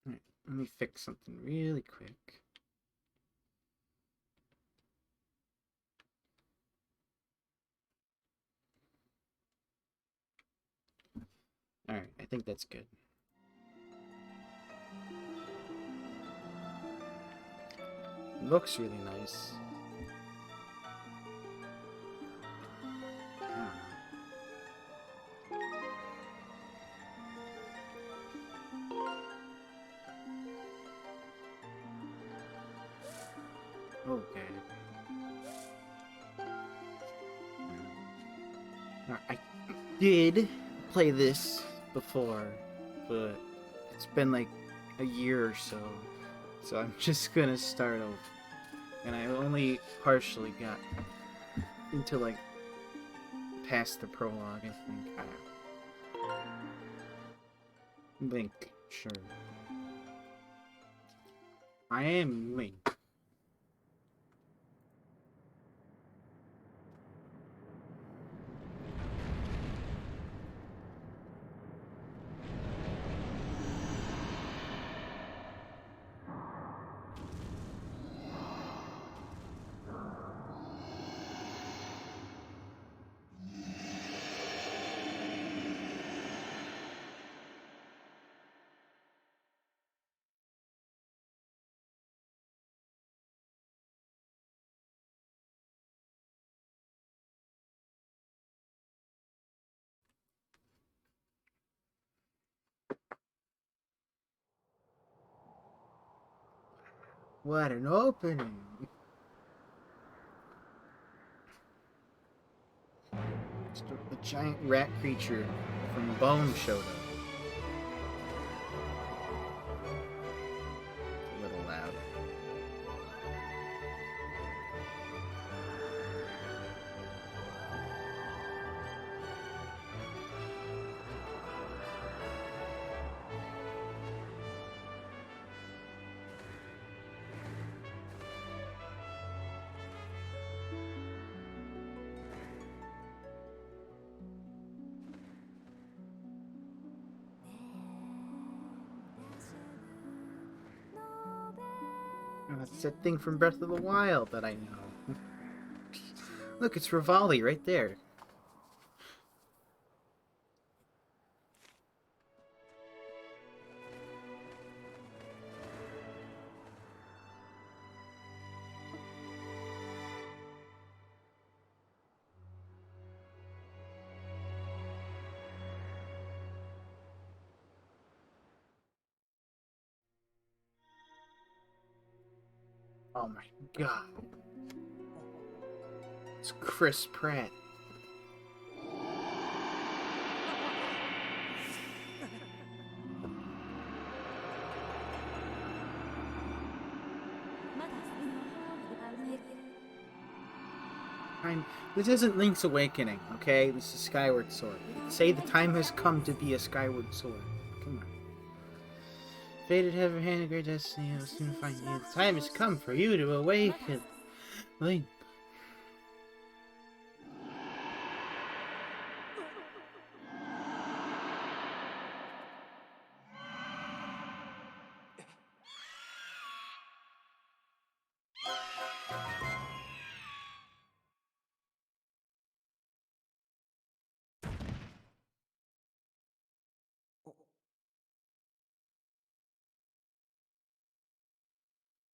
Alright, let me fix something really quick. Alright, I think that's good. Looks really nice. Okay. I did play this before, but it's been like a year or so. So I'm just gonna start over. And I only partially got into like past the prologue, I think. I don't know. Link, sure. I am Link. What an opening! The giant rat creature from Bone showed up. A little loud. Oh, that's that thing from Breath of the Wild that I know. Look, it's Rivali right there. Oh my god. It's Chris Pratt. This isn't Link's Awakening, okay? This is Skyward Sword. Say the time has come to be a Skyward Sword. Come on. Fated heaven, hand of great destiny, I will soon find you. The time has come for you to awaken. Link.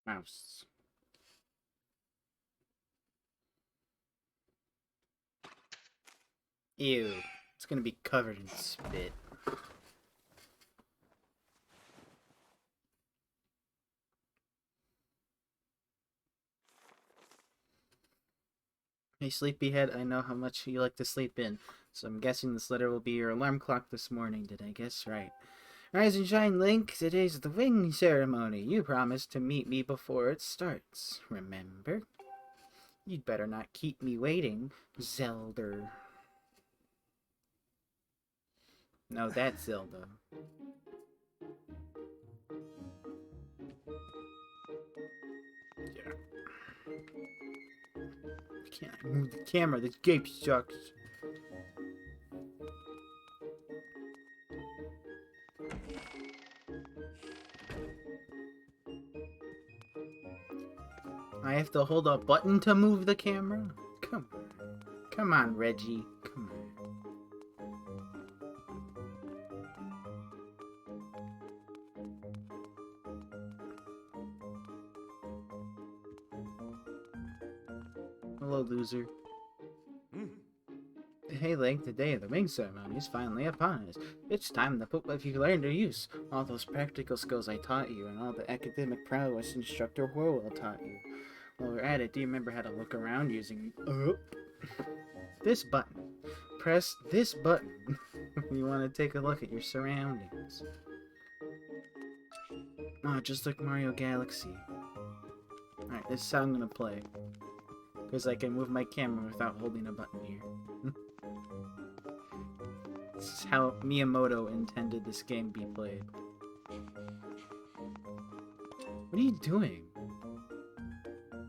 Mouse. Ew. It's gonna be covered in spit. Hey, sleepyhead, I know how much you like to sleep in, so I'm guessing this letter will be your alarm clock this morning. Did I guess right? Rise and shine, Link. Today's the wing ceremony. You promised to meet me before it starts. Remember? You'd better not keep me waiting, Zelda. No, that's Zelda. Yeah. I can't move the camera. This game sucks. I have to hold a button to move the camera? Come on. Come on, Reggie. Come on. Hello, loser. Hey, Link, the day of the wing ceremony is finally upon us. It's time to put what you learned to use. All those practical skills I taught you, and all the academic prowess Instructor Horwell taught you. While we're at it, do you remember how to look around using this button? Press this button when you want to take a look at your surroundings. Oh, just like Mario Galaxy. Alright, this is how I'm gonna play. Because I can move my camera without holding a button here. This is how Miyamoto intended this game be played. What are you doing?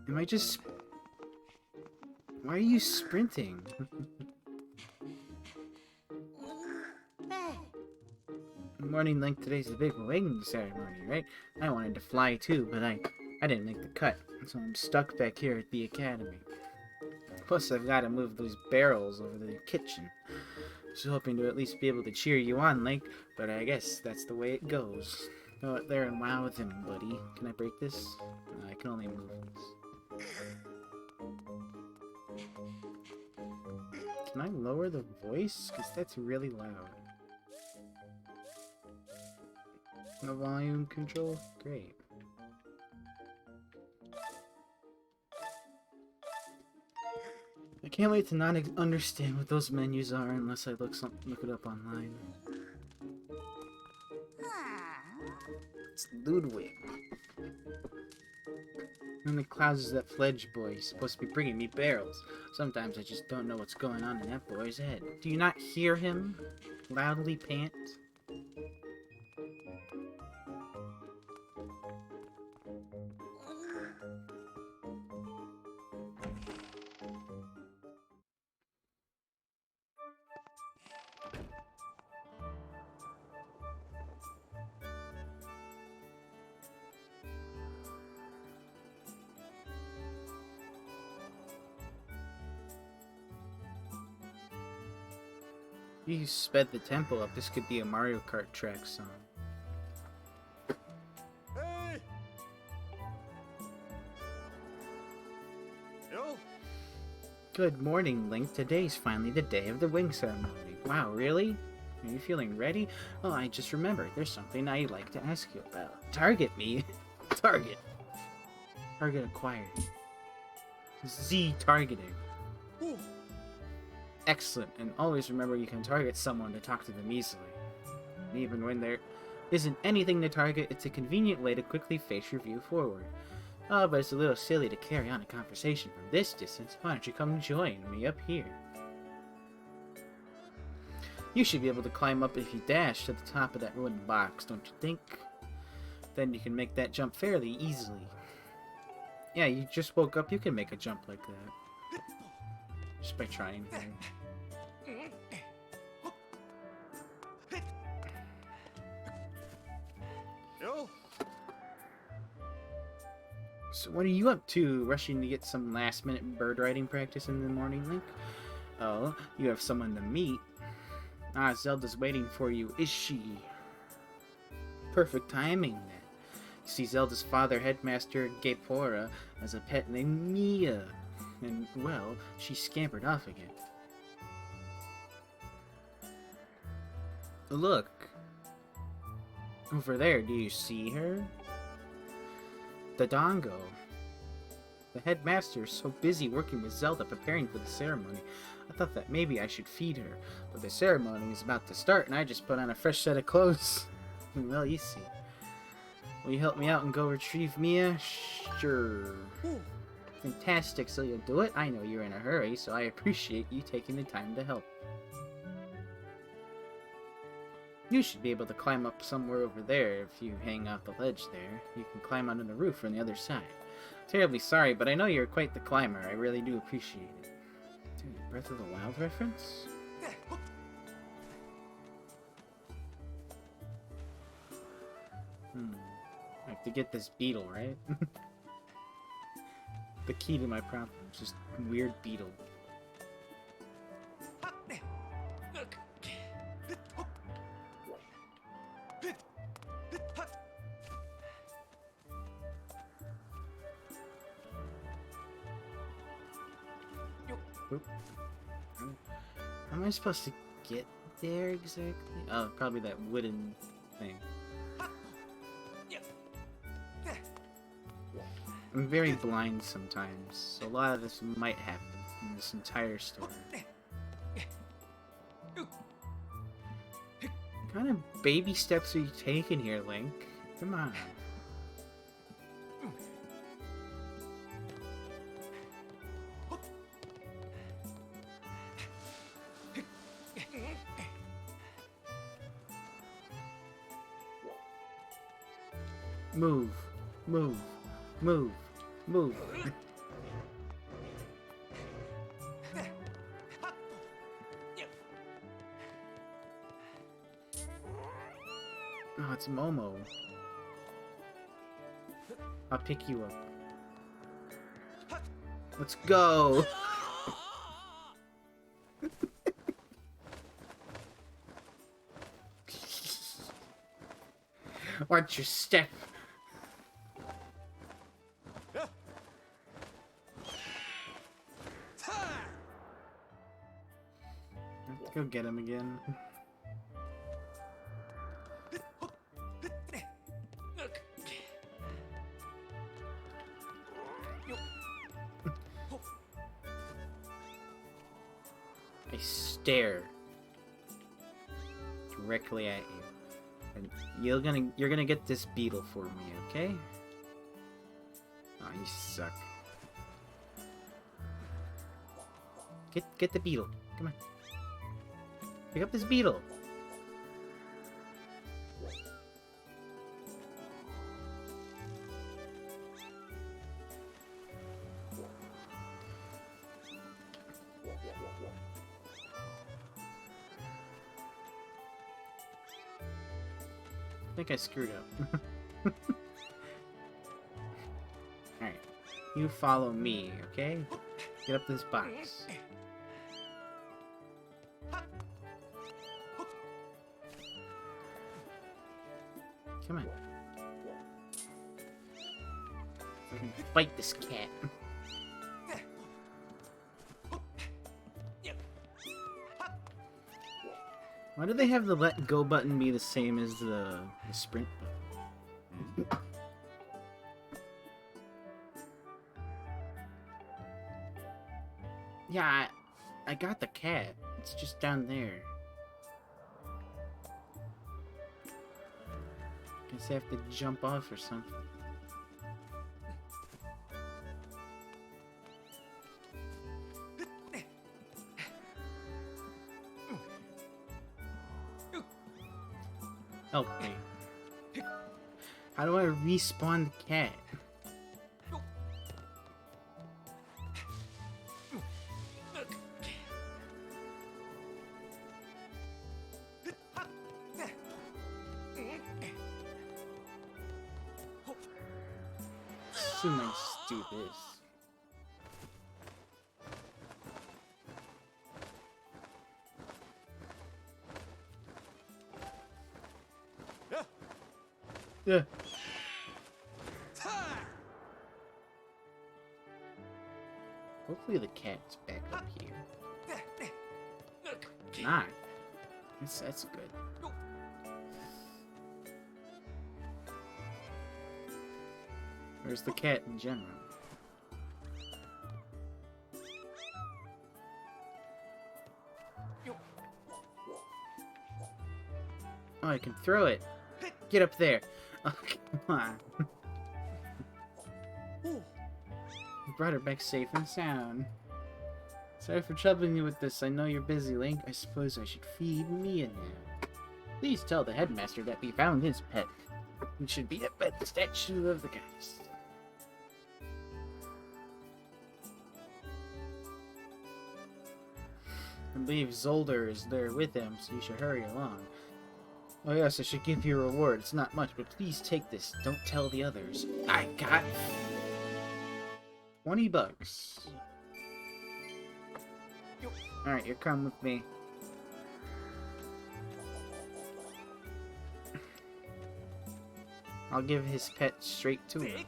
Am I just... Why are you sprinting? Morning, Link. Today's the big wing ceremony, right? I wanted to fly too, but I didn't make the cut, so I'm stuck back here at the academy. Plus, I've got to move those barrels over to the kitchen. Was hoping to at least be able to cheer you on, Link, but I guess that's the way it goes. Go out there and wow with him, buddy. Can I break this? No, I can only move this. Can I lower the voice? Because that's really loud. No volume control? Great. I can't wait to not understand what those menus are unless I look it up online. It's Ludwig. In the clouds is that Fledge boy. He's supposed to be bringing me barrels. Sometimes I just don't know what's going on in that boy's head. Do you not hear him loudly pant? If you sped the tempo up, this could be a Mario Kart track song. Hey! Yo! Good morning, Link. Today's finally the day of the wing ceremony. Wow, really? Are you feeling ready? Oh, I just remembered. There's something I'd like to ask you about. Target me. Target. Target acquired. Z targeting. Ooh. Excellent, and always remember you can target someone to talk to them easily. And even when there isn't anything to target, it's a convenient way to quickly face your view forward. Oh, but it's a little silly to carry on a conversation from this distance. Why don't you come join me up here? You should be able to climb up if you dash to the top of that wooden box, don't you think? Then you can make that jump fairly easily. Yeah, you just woke up, you can make a jump like that. Just by trying here. Yo! So what are you up to? Rushing to get some last-minute bird riding practice in the morning, Link? Oh, you have someone to meet. Ah, Zelda's waiting for you, is she? Perfect timing, then. You see, Zelda's father, Headmaster Gapora, has a pet named Mia. And, well, she scampered off again. Look. Over there, do you see her? The Dongo. The headmaster is so busy working with Zelda preparing for the ceremony. I thought that maybe I should feed her. But the ceremony is about to start and I just put on a fresh set of clothes. Well, you see. Will you help me out and go retrieve Mia? Sure. Fantastic, so you'll do it? I know you're in a hurry, so I appreciate you taking the time to help. You should be able to climb up somewhere over there if you hang off the ledge there. You can climb onto the roof on the other side. Terribly sorry, but I know you're quite the climber. I really do appreciate it. Dude, Breath of the Wild reference? I have to get this beetle, right? the key to my problem. It's just weird beetle. Oop. How am I supposed to get there exactly? Oh, probably that wooden thing. I'm very blind sometimes, so a lot of this might happen in this entire story. What kind of baby steps are you taking here, Link? Come on. Move, move, move, move. Oh, it's Momo. I'll pick you up. Let's go! Watch your step. Let's go get him again. I stare directly at you, and you're gonna get this beetle for me, okay? Oh, you suck. Get the beetle. Come on. Pick up this beetle. I think I screwed up. Alright. You follow me, okay? Get up this box. Come on. So I can fight this cat. Why do they have the let go button be the same as the sprint button? Yeah, I got the cat. It's just down there. Guess I have to jump off or something. Help me. How do I respawn the cat? Assume I just do this. Yeah. Hopefully the cat's back up here. Not. That's good. Where's the cat in general? Oh, I can throw it. Get up there. Oh, come on. You brought her back safe and sound. Sorry for troubling you with this. I know you're busy, Link. I suppose I should feed Mia now. Please tell the headmaster that we found his pet. He should be up at the statue of the goddess. I believe Zelda is there with him, so you should hurry along. Oh yes, I should give you a reward. It's not much, but please take this. Don't tell the others. I got... $20. Alright, you're coming with me. I'll give his pet straight to him.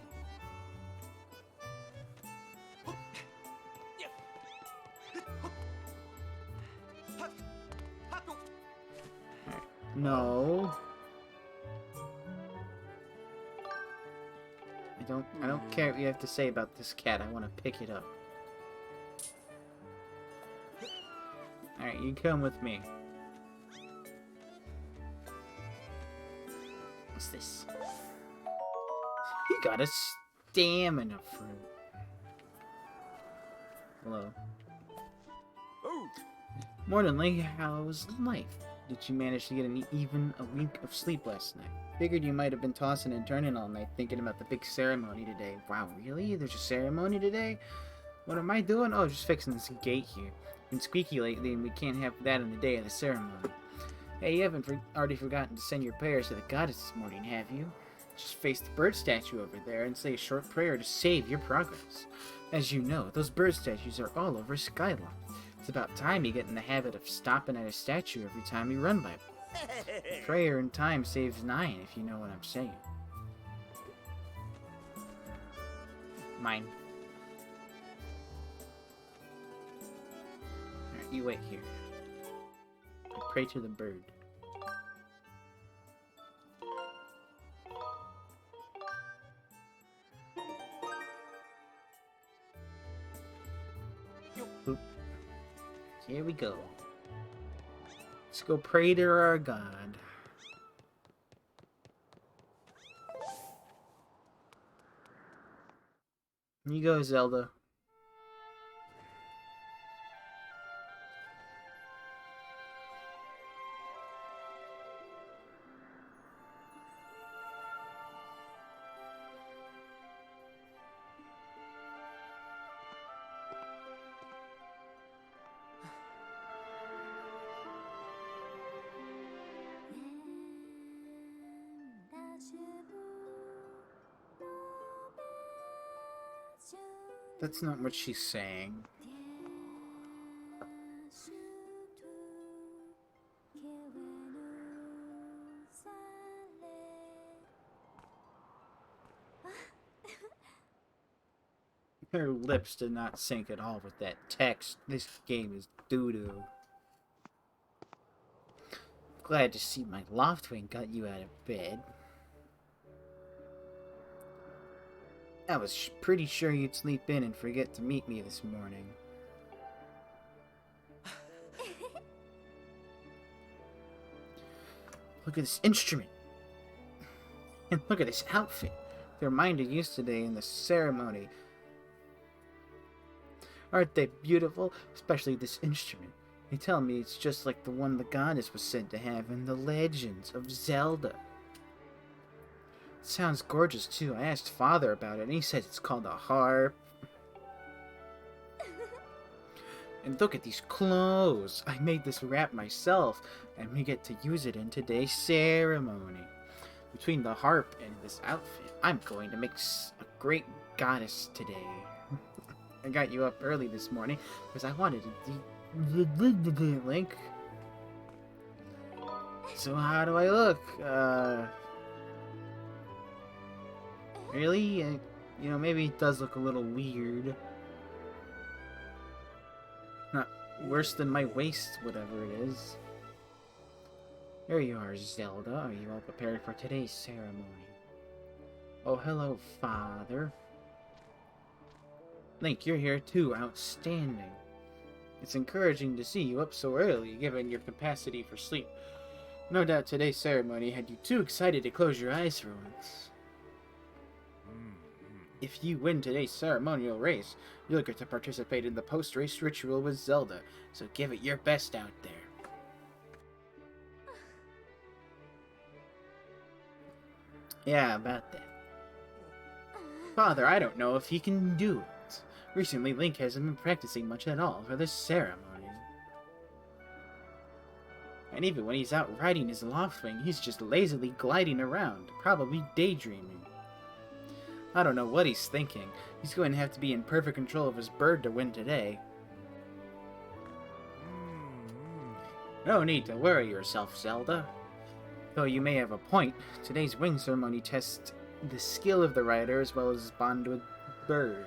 No. I don't care what you have to say about this cat. I want to pick it up. Alright, you come with me. What's this? He got a stamina fruit. Hello. Oh. Morning, how was life? Did you manage to get even a wink of sleep last night? Figured you might have been tossing and turning all night thinking about the big ceremony today. Wow, really? There's a ceremony today? What am I doing? Oh, just fixing this gate here. Been squeaky lately and we can't have that on the day of the ceremony. Hey, you haven't already forgotten to send your prayers to the goddess this morning, have you? Just face the bird statue over there and say a short prayer to save your progress. As you know, those bird statues are all over Skyward. It's about time you get in the habit of stopping at a statue every time you run by one. Prayer in time saves 9, if you know what I'm saying. Mine. Alright, you wait here. I pray to the bird. Boop. Here we go. Let's go pray to our God. Here you go, Zelda. That's not what she's saying. Her lips did not sync at all with that text. This game is doo-doo. Glad to see my Loftwing got you out of bed. I was pretty sure you'd sleep in and forget to meet me this morning. Look at this instrument. And look at this outfit. They reminded you today in the ceremony. Aren't they beautiful? Especially this instrument. They tell me it's just like the one the goddess was said to have in the legends of Zelda. It sounds gorgeous too. I asked Father about it and he said it's called a harp. And look at these clothes. I made this wrap myself and we get to use it in today's ceremony. Between the harp and this outfit, I'm going to make a great goddess today. I got you up early this morning because I wanted to Link. So how do I look? Really? You know, maybe it does look a little weird. Not worse than my waist, whatever it is. Here you are, Zelda. Are you all prepared for today's ceremony? Oh, hello, Father. Link, you're here too. Outstanding. It's encouraging to see you up so early, given your capacity for sleep. No doubt today's ceremony had you too excited to close your eyes for once. If you win today's ceremonial race, you'll get to participate in the post-race ritual with Zelda, so give it your best out there. Yeah, about that. Father, I don't know if he can do it. Recently, Link hasn't been practicing much at all for this ceremony. And even when he's out riding his Loftwing, he's just lazily gliding around, probably daydreaming. I don't know what he's thinking. He's going to have to be in perfect control of his bird to win today. No need to worry yourself, Zelda. Though you may have a point, today's wing ceremony tests the skill of the rider as well as his bond with bird.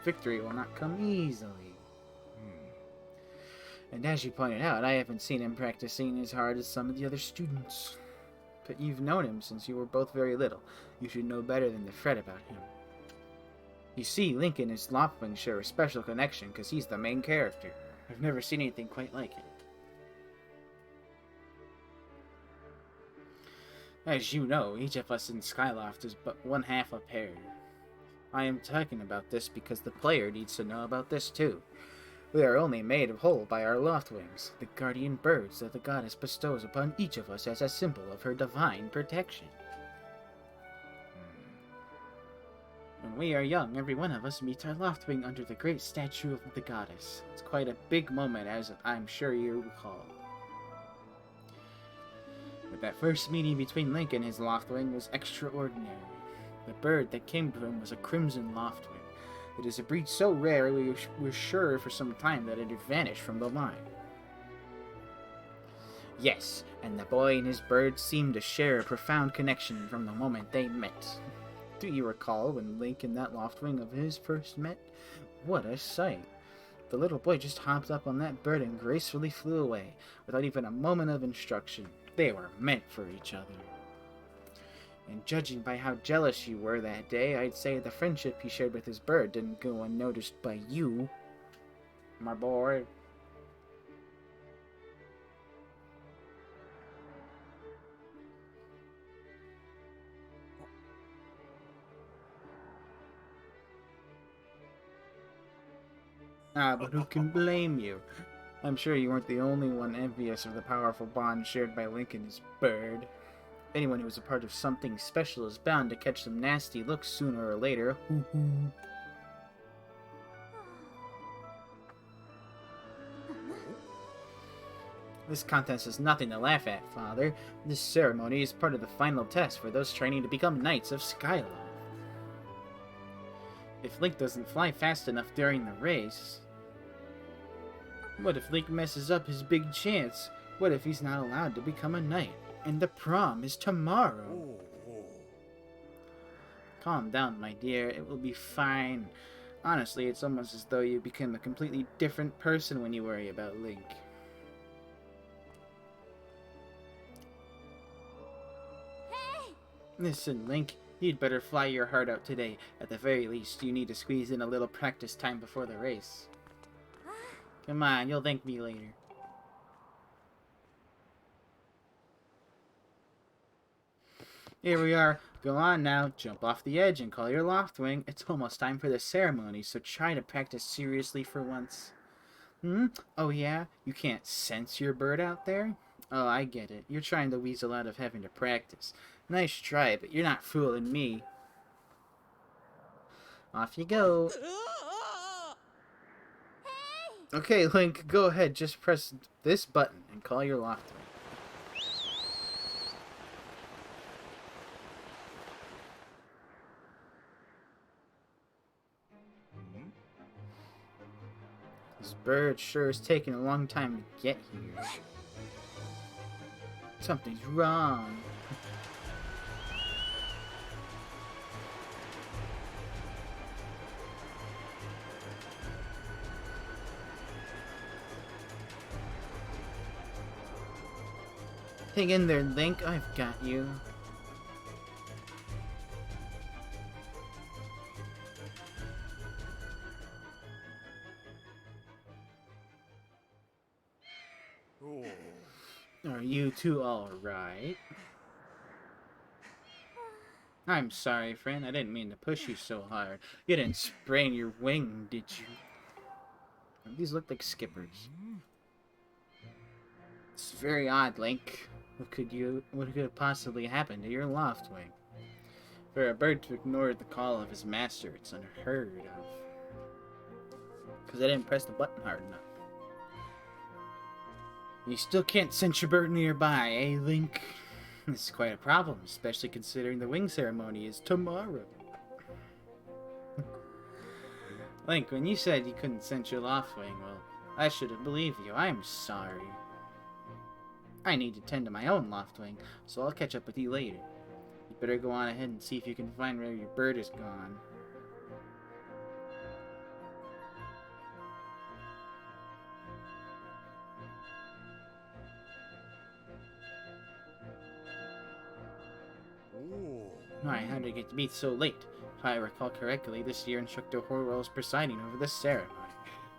Victory will not come easily. And as you pointed out, I haven't seen him practicing as hard as some of the other students. But you've known him since you were both very little. You should know better than to fret about him. You see, Link and his Loftwing share a special connection because he's the main character. I've never seen anything quite like it. As you know, each of us in Skyloft is but one half a pair. I am talking about this because the player needs to know about this too. We are only made whole by our Loftwings, the guardian birds that the goddess bestows upon each of us as a symbol of her divine protection. When we are young, every one of us meets our Loftwing under the great statue of the goddess. It's quite a big moment, as I'm sure you recall. But that first meeting between Link and his Loftwing was extraordinary. The bird that came to him was a crimson Loftwing. It is a breed so rare we were sure for some time that it had vanished from the line. Yes, and the boy and his bird seemed to share a profound connection from the moment they met. Do you recall when Link and that Loftwing of his first met? What a sight! The little boy just hopped up on that bird and gracefully flew away, without even a moment of instruction. They were meant for each other. And judging by how jealous you were that day, I'd say the friendship he shared with his bird didn't go unnoticed by you, my boy. But who can blame you? I'm sure you weren't the only one envious of the powerful bond shared by Link and his bird. Anyone who is a part of something special is bound to catch some nasty looks sooner or later. This contest is nothing to laugh at, Father. This ceremony is part of the final test for those training to become Knights of Skyloft. If Link doesn't fly fast enough during the race... What if Link messes up his big chance? What if he's not allowed to become a knight? And the prom is tomorrow. Calm down, my dear. It will be fine. Honestly, it's almost as though you become a completely different person when you worry about Link. Hey! Listen, Link. You'd better fly your heart out today. At the very least, you need to squeeze in a little practice time before the race. Come on, you'll thank me later. Here we are. Go on now. Jump off the edge and call your Loftwing. It's almost time for the ceremony, so try to practice seriously for once. Oh yeah? You can't sense your bird out there? Oh, I get it. You're trying to weasel out of having to practice. Nice try, but you're not fooling me. Off you go. Okay, Link, go ahead. Just press this button and call your Loftwing. This bird sure is taking a long time to get here. Something's wrong. Hang in there, Link. I've got you. Are you two alright? I'm sorry, friend. I didn't mean to push you so hard. You didn't sprain your wing, did you? These look like skippers. It's very odd, Link. What could possibly happen to your Loftwing? For a bird to ignore the call of his master, it's unheard of. Because I didn't press the button hard enough. You still can't sense your bird nearby, eh, Link? This is quite a problem, especially considering the wing ceremony is tomorrow. Link, when you said you couldn't sense your Loftwing, well, I should have believed you. I'm sorry. I need to tend to my own Loftwing, so I'll catch up with you later. You better go on ahead and see if you can find where your bird is gone. Oh. Why, how did it get to be so late? If I recall correctly, this year Instructor Horwell is presiding over this ceremony.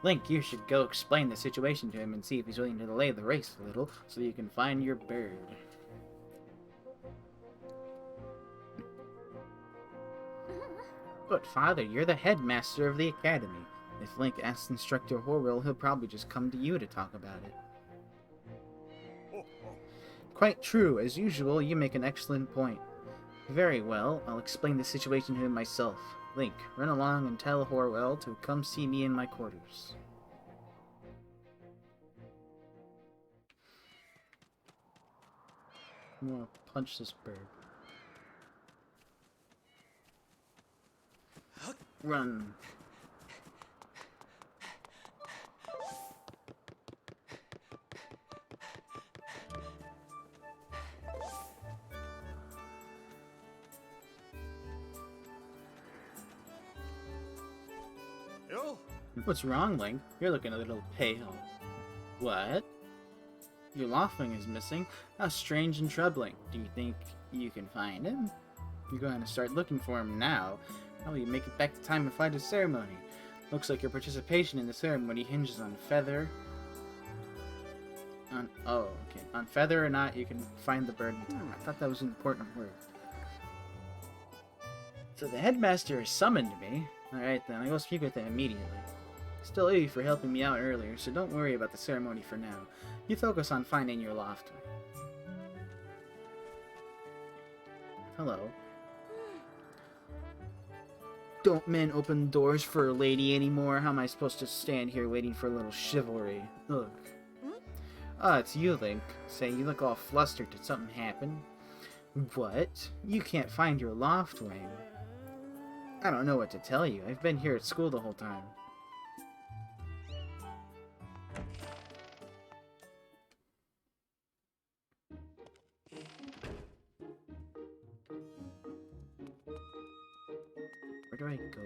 Link, you should go explain the situation to him and see if he's willing to delay the race a little so you can find your bird. But Father, you're the headmaster of the academy. If Link asks Instructor Horwell, he'll probably just come to you to talk about it. Quite true. As usual, you make an excellent point. Very well, I'll explain the situation to him myself. Link, run along and tell Horwell to come see me in my quarters. I'm gonna punch this bird. Run. Yo. What's wrong, Link? You're looking a little pale. What? Your Loftwing is missing? How strange and troubling. Do you think you can find him? You're going to start looking for him now. How will you make it back to time and fly to the ceremony? Looks like your participation in the ceremony hinges on on feather or not you can find the bird in time. I thought that was an important word. So the headmaster has summoned me. Alright then, I'll go speak with him immediately. Still owe you for helping me out earlier, so don't worry about the ceremony for now. You focus on finding your Loftwing. Hello. Don't men open doors for a lady anymore? How am I supposed to stand here waiting for a little chivalry? Ugh. Ah, it's you, Link. Say, you look all flustered. Did something happen? What? You can't find your Loftwing? I don't know what to tell you. I've been here at school the whole time. Where do I go?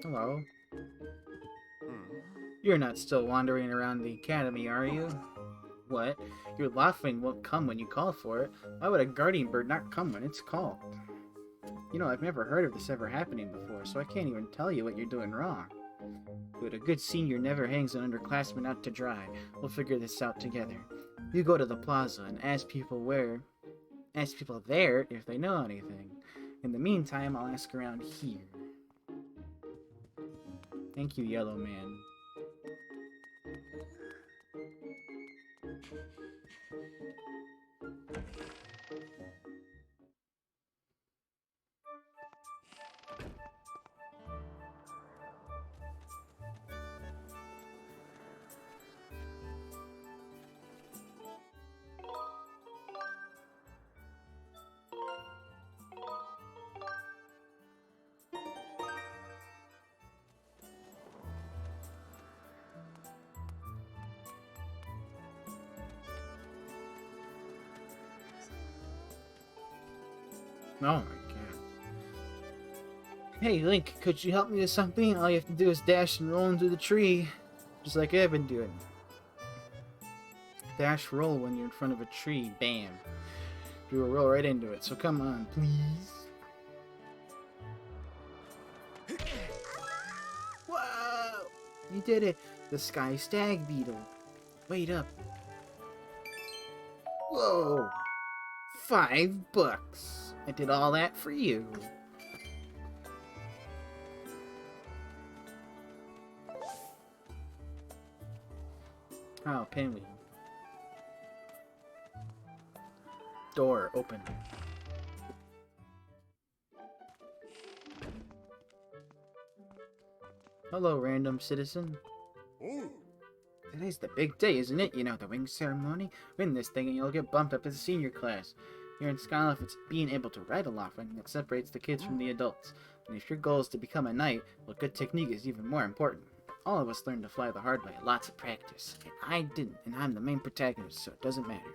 Hello? You're not still wandering around the academy, are you? What? Your Loftwing won't come when you call for it. Why would a guardian bird not come when it's called? You know, I've never heard of this ever happening before, so I can't even tell you what you're doing wrong. But a good senior never hangs an underclassman out to dry. We'll figure this out together. You go to the plaza and ask people there if they know anything. In the meantime, I'll ask around here. Thank you, Yellow Man. Oh my god. Hey Link, could you help me with something? All you have to do is dash and roll into the tree. Just like I've been doing. Dash roll when you're in front of a tree. Bam. You will roll right into it, so come on, please. Whoa! You did it! The Sky Stag Beetle. Wait up. Whoa! $5. I did all that for you. Oh, pinwheel. Door open. Hello, random citizen. Oh. Today's the big day, isn't it? You know, the wing ceremony. Win this thing and you'll get bumped up to the senior class. Here in Skyloft, it's being able to ride a Loftwing that separates the kids from the adults. And if your goal is to become a knight, well, good technique is even more important. All of us learned to fly the hard way, lots of practice. And I didn't, and I'm the main protagonist, so it doesn't matter.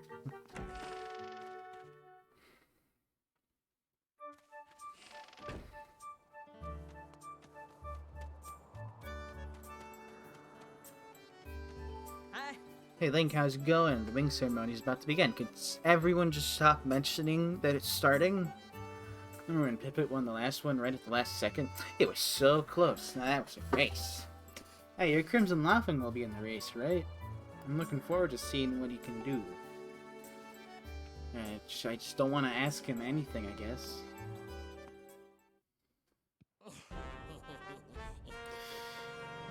Hey Link, how's it going? The wing ceremony is about to begin. Could everyone just stop mentioning that it's starting? Remember when Pipit won the last one right at the last second? It was so close. Now that was a race. Hey, your Crimson Loftwing will be in the race, right? I'm looking forward to seeing what he can do. I just don't want to ask him anything, I guess.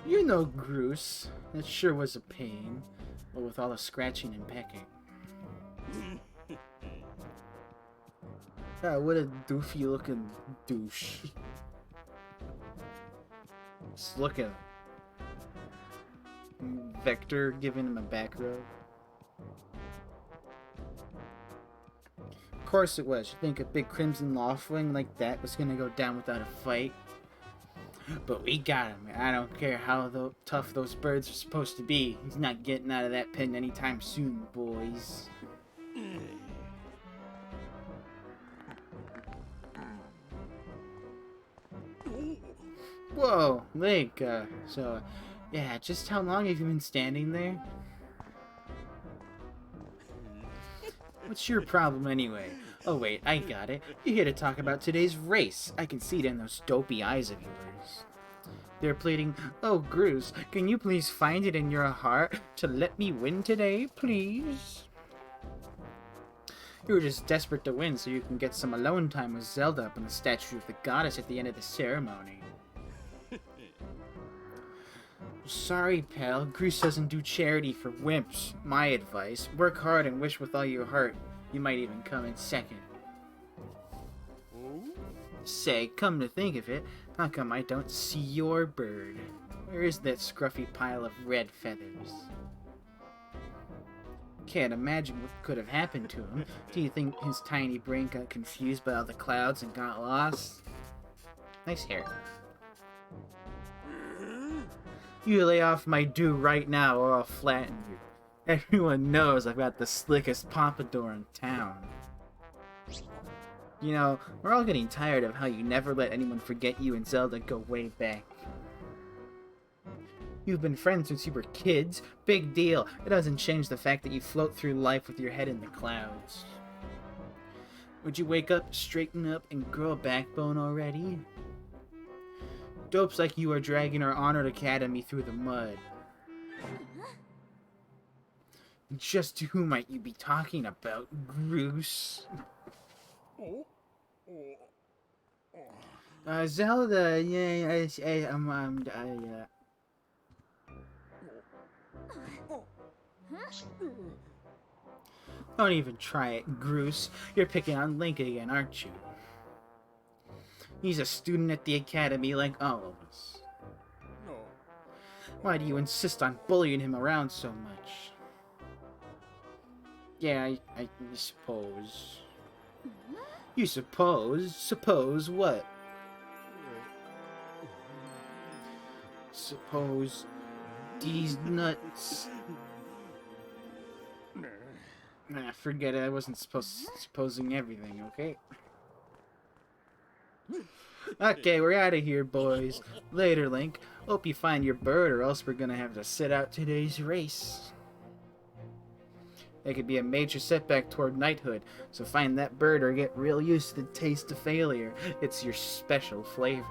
You know, Groose. That sure was a pain. But with all the scratching and pecking. God, what a doofy looking douche. Just look at him. Vector giving him a back rub. Of course it was. You think a big Crimson Loftwing like that was gonna go down without a fight? But we got him. I don't care how tough those birds are supposed to be. He's not getting out of that pen anytime soon, boys. Whoa, Link. Yeah, just how long have you been standing there? What's your problem anyway? Oh wait, I got it. You're here to talk about today's race. I can see it in those dopey eyes of yours. They're pleading, "Oh, Groose, can you please find it in your heart to let me win today, please?" You were just desperate to win so you can get some alone time with Zelda up in the statue of the goddess at the end of the ceremony. Sorry, pal. Groose doesn't do charity for wimps. My advice, work hard and wish with all your heart. You might even come in second. Say, come to think of it, how come I don't see your bird? Where is that scruffy pile of red feathers? Can't imagine what could have happened to him. Do you think his tiny brain got confused by all the clouds and got lost? Nice hair. You lay off my do right now or I'll flatten you. Everyone knows I've got the slickest pompadour in town. You know, we're all getting tired of how you never let anyone forget you and Zelda go way back. You've been friends since you were kids. Big deal. It doesn't change the fact that you float through life with your head in the clouds. Would you wake up, straighten up, and grow a backbone already? Dopes like you are dragging our honored academy through the mud. Just who might you be talking about, Groose? Zelda, yeah, Don't even try it, Groose. You're picking on Link again, aren't you? He's a student at the academy like all of us. Why do you insist on bullying him around so much? Yeah, I suppose. You suppose? Suppose what? Suppose these nuts... Nah, forget it. I wasn't supposing everything, okay? Okay, we're out of here, boys. Later, Link. Hope you find your bird, or else we're gonna have to sit out today's race. It could be a major setback toward knighthood, so find that bird or get real used to the taste of failure. It's your special flavor.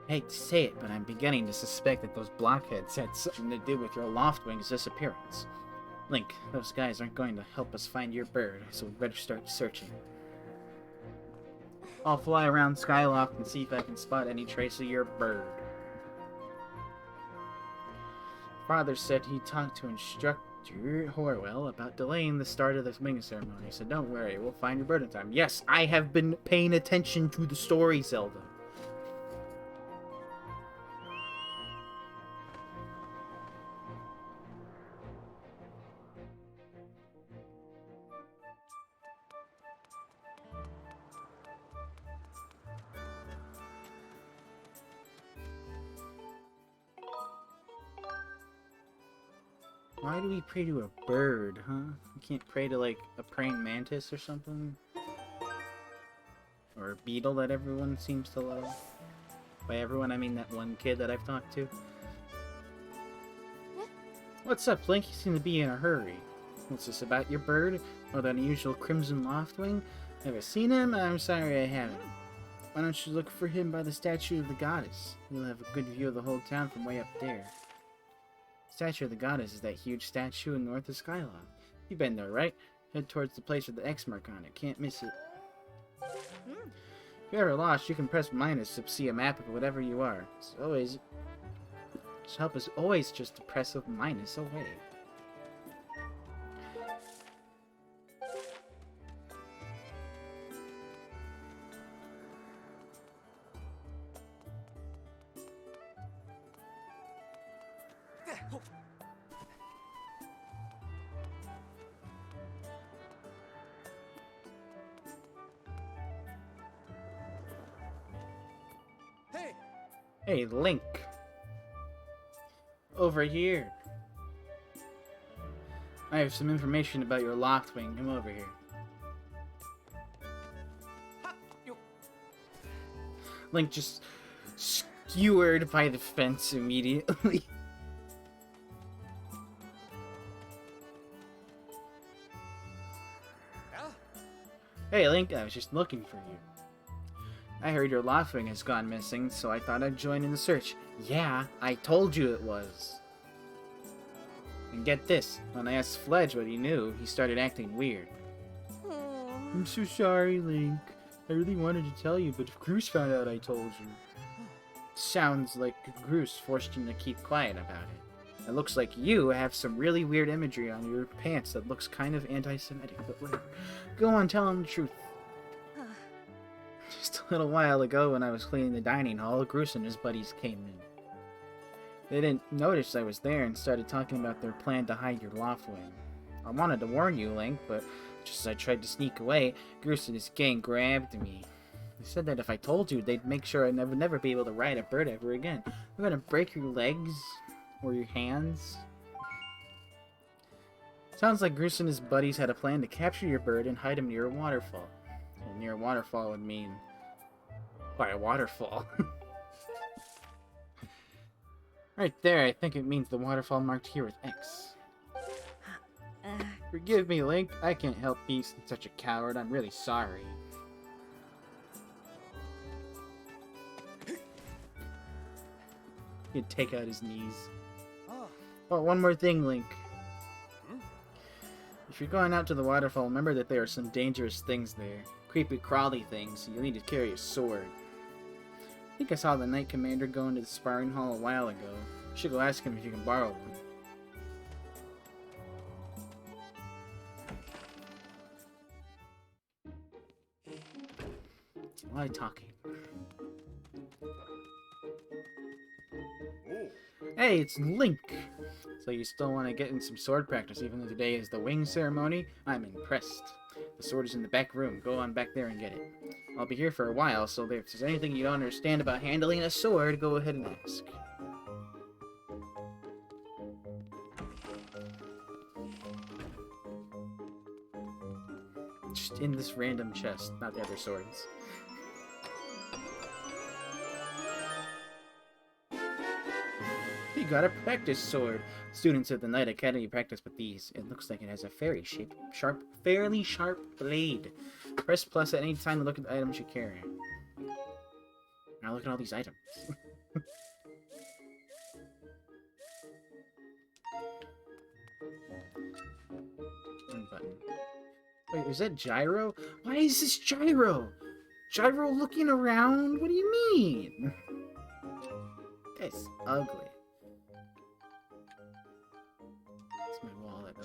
I hate to say it, but I'm beginning to suspect that those blockheads had something to do with your Loftwing's disappearance. Link, those guys aren't going to help us find your bird, so we better start searching. I'll fly around Skyloft and see if I can spot any trace of your bird. Father said he talked to Dear Horwell about delaying the start of this wing ceremony, so don't worry, we'll find your bird in time. Yes, I have been paying attention to the story, Zelda. Why do we pray to a bird, huh? You can't pray to, like, a praying mantis or something? Or a beetle that everyone seems to love? By everyone, I mean that one kid that I've talked to. What's up, Link? You seem to be in a hurry. What's this about your bird? Or that unusual crimson loftwing? Ever seen him? I'm sorry I haven't. Why don't you look for him by the statue of the goddess? You'll have a good view of the whole town from way up there. Statue of the goddess is that huge statue in north of Skyward. You've been there, right? Head towards the place with the X mark on it. Can't miss it. If you're ever lost, you can press minus to see a map of whatever you are. It's always... Its help is always just to press a minus away. Hey! Hey, Link. Over here. I have some information about your Loftwing. Come over here. Ha! You... Link just skewered by the fence immediately. Yeah? Hey, Link, I was just looking for you. I heard your Loftwing has gone missing, so I thought I'd join in the search. Yeah, I told you it was. And get this, when I asked Fledge what he knew, he started acting weird. I'm so sorry, Link. I really wanted to tell you, but if Groose found out I told you. Sounds like Groose forced him to keep quiet about it. It looks like you have some really weird imagery on your pants that looks kind of anti-Semitic, but whatever. Go on, tell him the truth. Just a little while ago when I was cleaning the dining hall, Groose and his buddies came in. They didn't notice I was there and started talking about their plan to hide your Loftwing. I wanted to warn you, Link, but just as I tried to sneak away, Groose and his gang grabbed me. They said that if I told you, they'd make sure I would never be able to ride a bird ever again. They're gonna break your legs or your hands. Sounds like Groose and his buddies had a plan to capture your bird and hide him near a waterfall. And near a waterfall would mean by a waterfall. Right there, I think it means the waterfall marked here with X. Forgive me, Link. I can't help being such a coward. I'm really sorry. He'd take out his knees. Oh, one more thing, Link. If you're going out to the waterfall, remember that there are some dangerous things there. Creepy crawly things, so you'll need to carry a sword. I think I saw the Knight Commander go into the sparring hall a while ago. You should go ask him if you can borrow one. It's a lot of talking. Hey, it's Link! So you still want to get in some sword practice even though today is the wing ceremony? I'm impressed. The sword is in the back room. Go on back there and get it. I'll be here for a while, so if there's anything you don't understand about handling a sword, go ahead and ask. Just in this random chest, not the other swords. You got a practice sword. Students of the Knight Academy practice with these. It looks like it has a fairly sharp blade. Press plus at any time to look at the items you carry. Now look at all these items. One button. Wait, is that Gyro? Why is this Gyro? Gyro looking around? What do you mean? That's ugly. My wallet.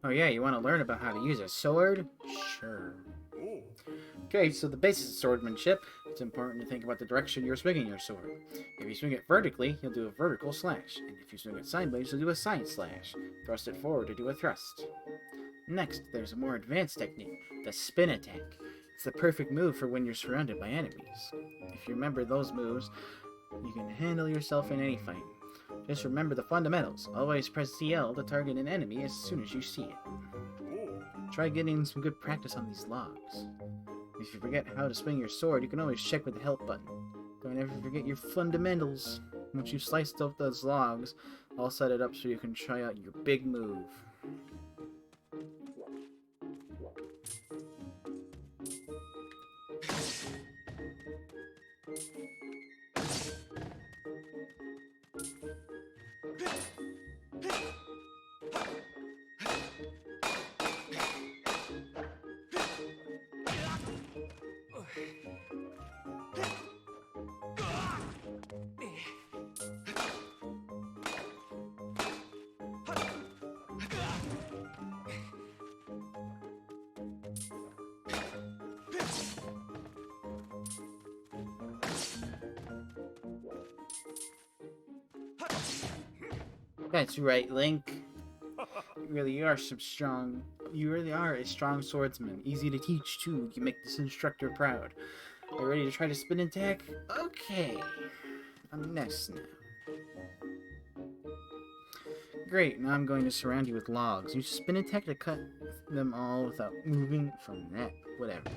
Oh yeah, you want to learn about how to use a sword? Sure. Okay, so the basics of swordsmanship. It's important to think about the direction you're swinging your sword. If you swing it vertically, you'll do a vertical slash, and if you swing it sideways, you'll do a side slash. Thrust it forward to do a thrust. Next, there's a more advanced technique, the spin attack. It's the perfect move for when you're surrounded by enemies. If you remember those moves, you can handle yourself in any fight. Just remember the fundamentals. Always press ZL to target an enemy as soon as you see it. Try getting some good practice on these logs. If you forget how to swing your sword, you can always check with the help button. Don't ever forget your fundamentals. Once you've sliced up those logs, I'll set it up so you can try out your big move. That's right, Link. You really are a strong swordsman. Easy to teach, too. You make this instructor proud. Are you ready to try to spin attack? Okay. I'm next now. Great, now I'm going to surround you with logs. Use spin attack to cut them all without moving from that. Whatever.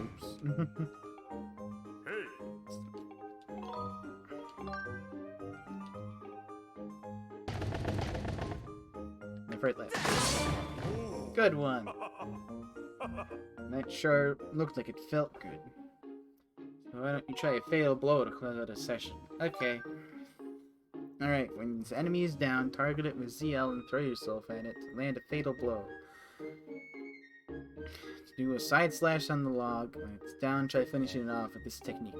Oops. Right left. Good one. That sure looked like it felt good. So why don't you try a fatal blow to close out a session? Okay. Alright, when this enemy is down, target it with ZL and throw yourself at it to land a fatal blow. Do a side slash on the log. When it's down, try finishing it off with this technique.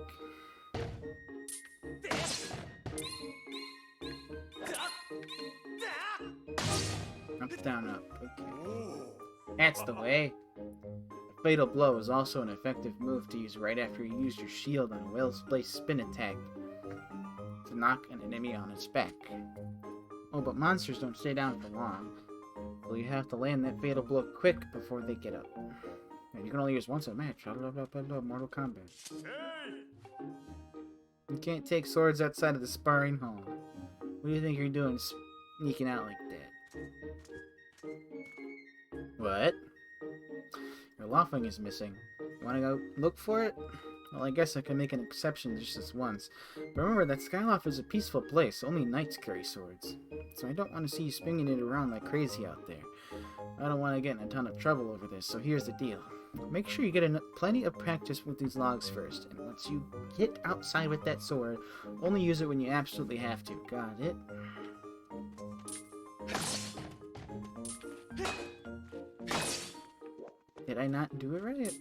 Up, down, up. Okay. That's the way. A fatal blow is also an effective move to use right after you use your shield on a well-placed spin attack to knock an enemy on its back. Oh, but monsters don't stay down for long, so you have to land that fatal blow quick before they get up. And you can only use once a match. Mortal Kombat. You can't take swords outside of the sparring hall. What do you think you're doing sneaking out like that? What? Your laughing is missing. You wanna go look for it? Well, I guess I can make an exception just this once. But remember that Skyloft is a peaceful place. Only knights carry swords. So I don't want to see you swinging it around like crazy out there. I don't want to get in a ton of trouble over this, so here's the deal. Make sure you get plenty of practice with these logs first, and once you get outside with that sword, only use it when you absolutely have to. Got it? Did I not do it right?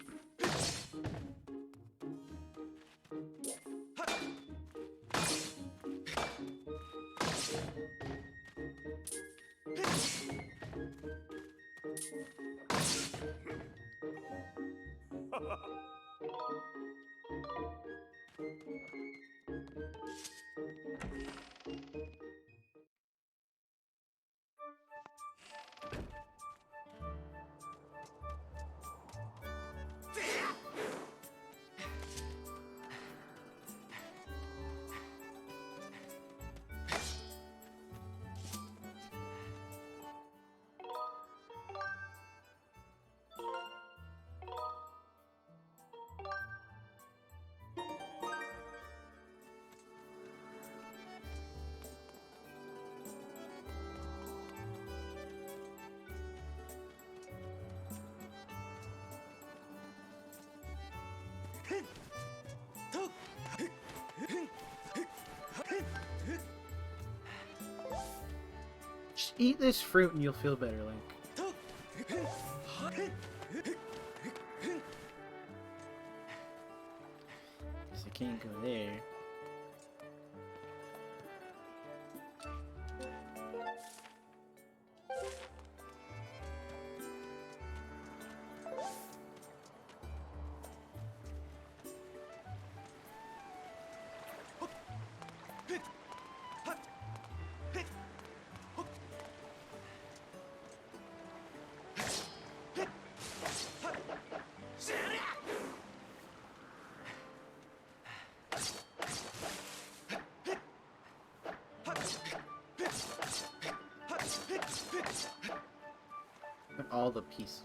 Eat this fruit and you'll feel better, Link. Guess I can't go there. All the pieces.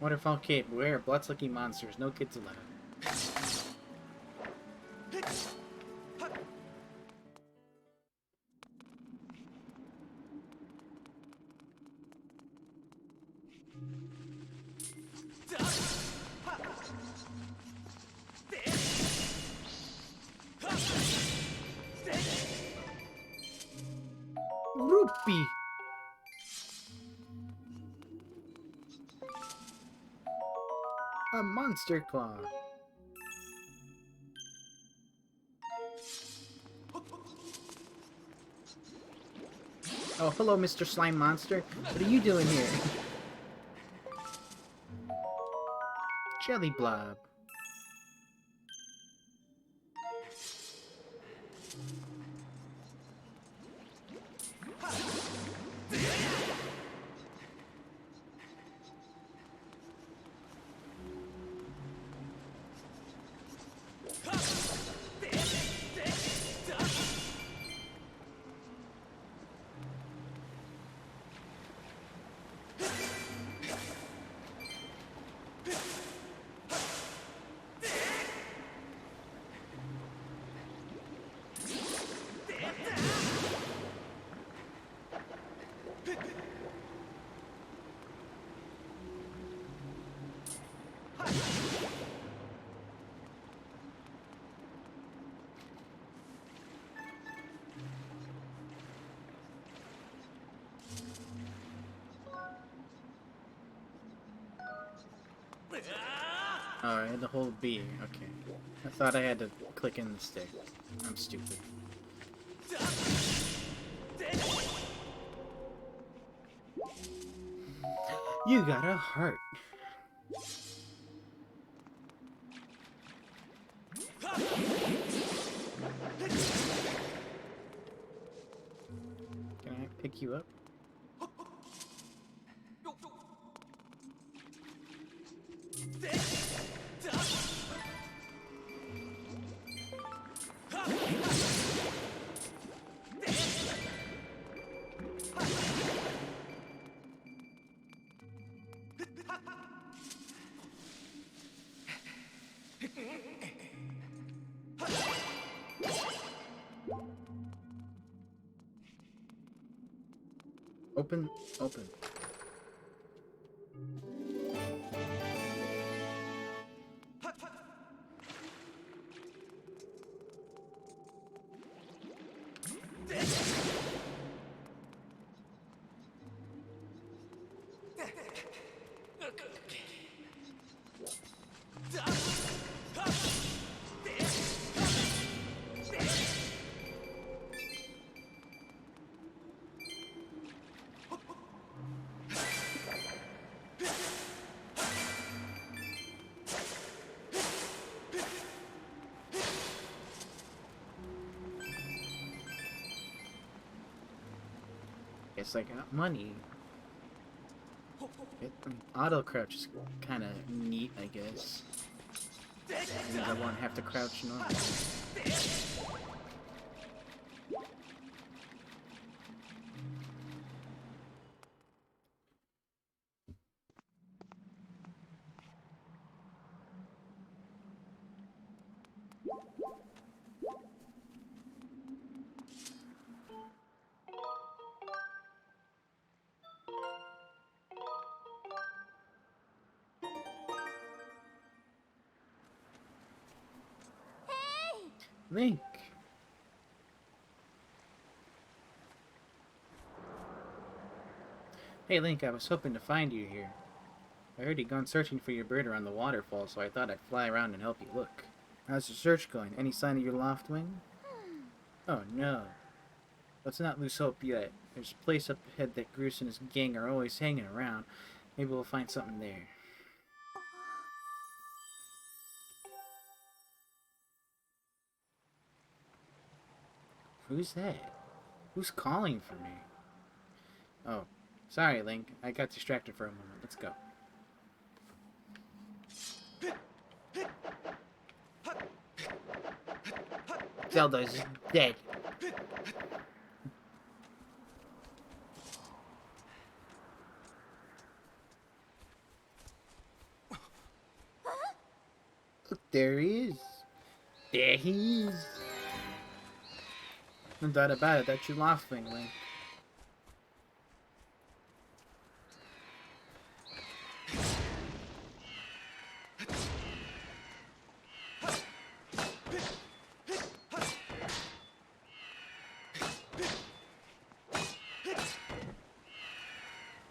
Waterfall Cape. Beware, blood-sucking monsters. No kids allowed. Rupee. A monster claw. Oh, hello, Mr. Slime Monster. What are you doing here? Jelly Blob. Alright, the whole B. Okay. I thought I had to click in the stick. I'm stupid. You got a heart. Can I pick you up? Open, open. It's like money. Auto crouch is kind of neat, I guess. Means I won't have to crouch normally. Link! Hey Link, I was hoping to find you here. I heard you'd gone searching for your bird around the waterfall, so I thought I'd fly around and help you look. How's your search going? Any sign of your loftwing? Oh no. Let's not lose hope yet. There's a place up ahead that Groose and his gang are always hanging around. Maybe we'll find something there. Who's that? Who's calling for me? Oh, sorry, Link. I got distracted for a moment. Let's go. Zelda's dead. Look, there he is. There he is. No doubt about it, that's your loftwing, Link.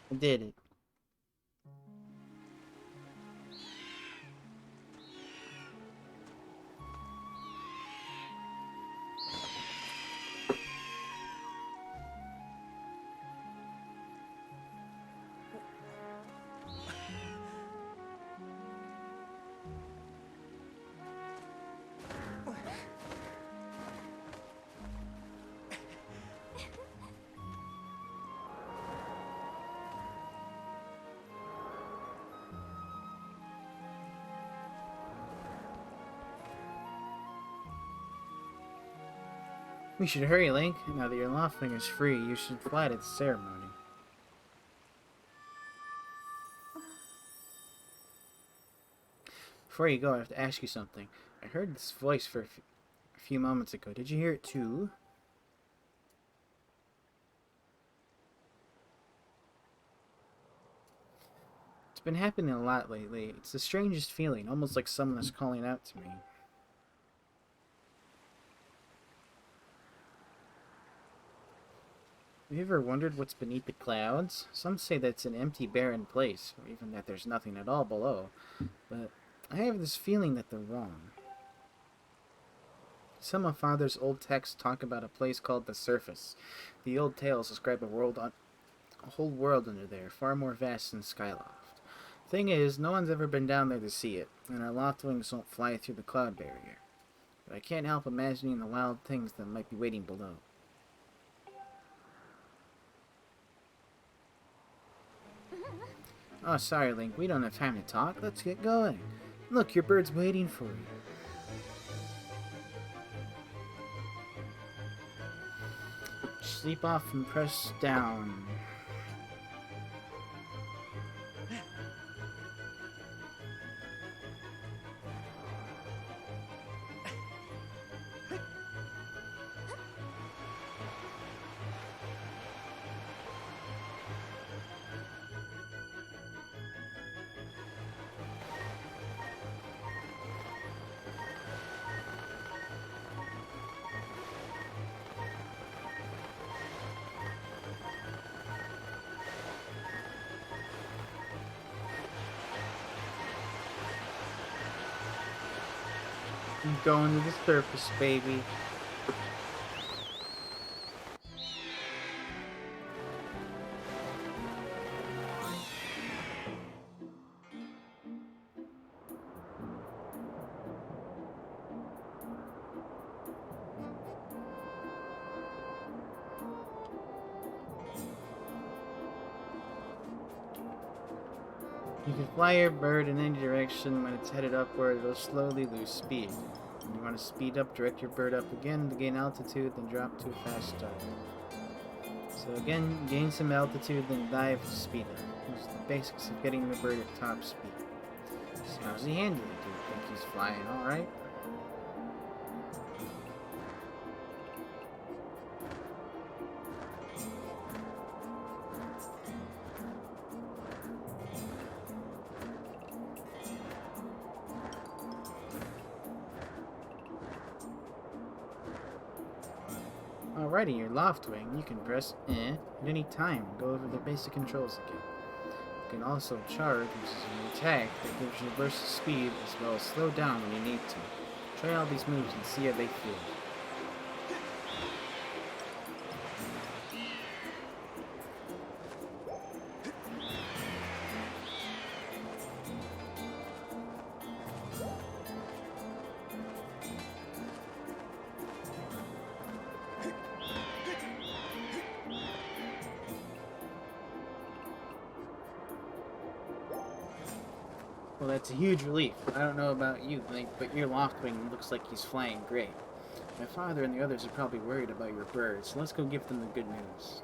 I did it. We should hurry, Link. Now that your loftwing is free, you should fly to the ceremony. Before you go, I have to ask you something. I heard this voice for a few moments ago. Did you hear it too? It's been happening a lot lately. It's the strangest feeling, almost like someone is calling out to me. Have you ever wondered what's beneath the clouds? Some say that it's an empty, barren place, or even that there's nothing at all below. But I have this feeling that they're wrong. Some of Father's old texts talk about a place called the Surface. The old tales describe a whole world under there, far more vast than Skyloft. Thing is, no one's ever been down there to see it, and our loftwings don't fly through the cloud barrier. But I can't help imagining the wild things that might be waiting below. Oh, sorry, Link. We don't have time to talk. Let's get going. Look, your bird's waiting for you. Sleep off and press down. I'm going to the surface, baby. You can fly your bird in any direction. When it's headed upward, it'll slowly lose speed. When you want to speed up, direct your bird up again to gain altitude, then drop to a fast start. So again, gain some altitude, then dive to speed up. These are the basics of getting the bird at top speed. So how's he handling it? Do you think he's flying alright? Alrighty, your loft wing. You can press at any time and go over the basic controls again. You can also charge, which is an attack that gives you burst of speed as well as slow down when you need to. Try all these moves and see how they feel. Well, that's a huge relief. I don't know about you, Link, but your Loftwing looks like he's flying great. My father and the others are probably worried about your bird, so let's go give them the good news.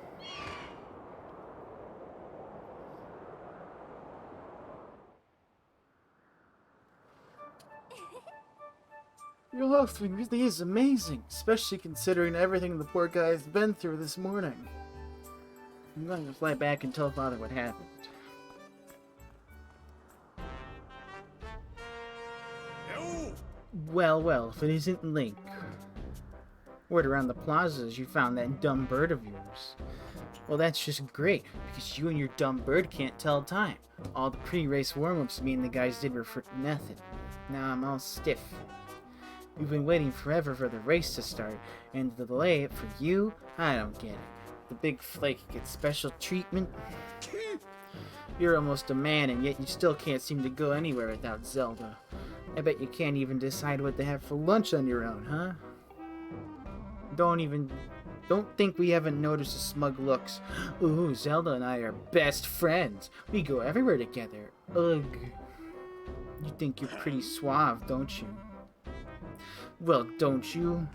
Your Loftwing really is amazing, especially considering everything the poor guy has been through this morning. I'm going to fly back and tell Father what happened. Well, if it isn't Link. Word around the plaza is you found that dumb bird of yours. Well, that's just great, because you and your dumb bird can't tell time. All the pre-race warm-ups me and the guys did were for nothing. Now I'm all stiff. We've been waiting forever for the race to start, and to delay it for you, I don't get it. The big flake gets special treatment. You're almost a man, and yet you still can't seem to go anywhere without Zelda. I bet you can't even decide what to have for lunch on your own, huh? Don't think we haven't noticed the smug looks. Ooh, Zelda and I are best friends. We go everywhere together. Ugh. You think you're pretty suave, don't you? Well, don't you?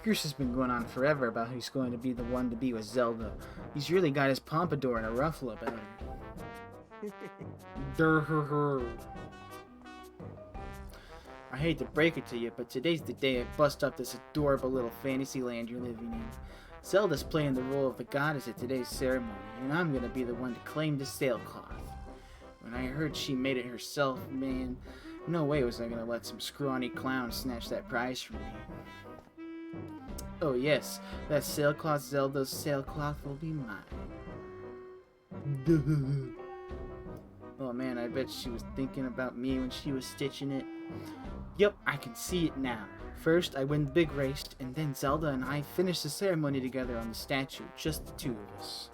Goose has been going on forever about who's going to be the one to be with Zelda. He's really got his pompadour in a ruffle about her. Durr. I hate to break it to you, but today's the day I bust up this adorable little fantasy land you're living in. Zelda's playing the role of the goddess at today's ceremony, and I'm gonna be the one to claim the sailcloth. When I heard she made it herself, man, no way was I gonna let some scrawny clown snatch that prize from me. Oh yes, that sailcloth, Zelda's sailcloth, will be mine. Oh man, I bet she was thinking about me when she was stitching it. Yep, I can see it now. First, I win the big race, and then Zelda and I finish the ceremony together on the statue, just the two of us.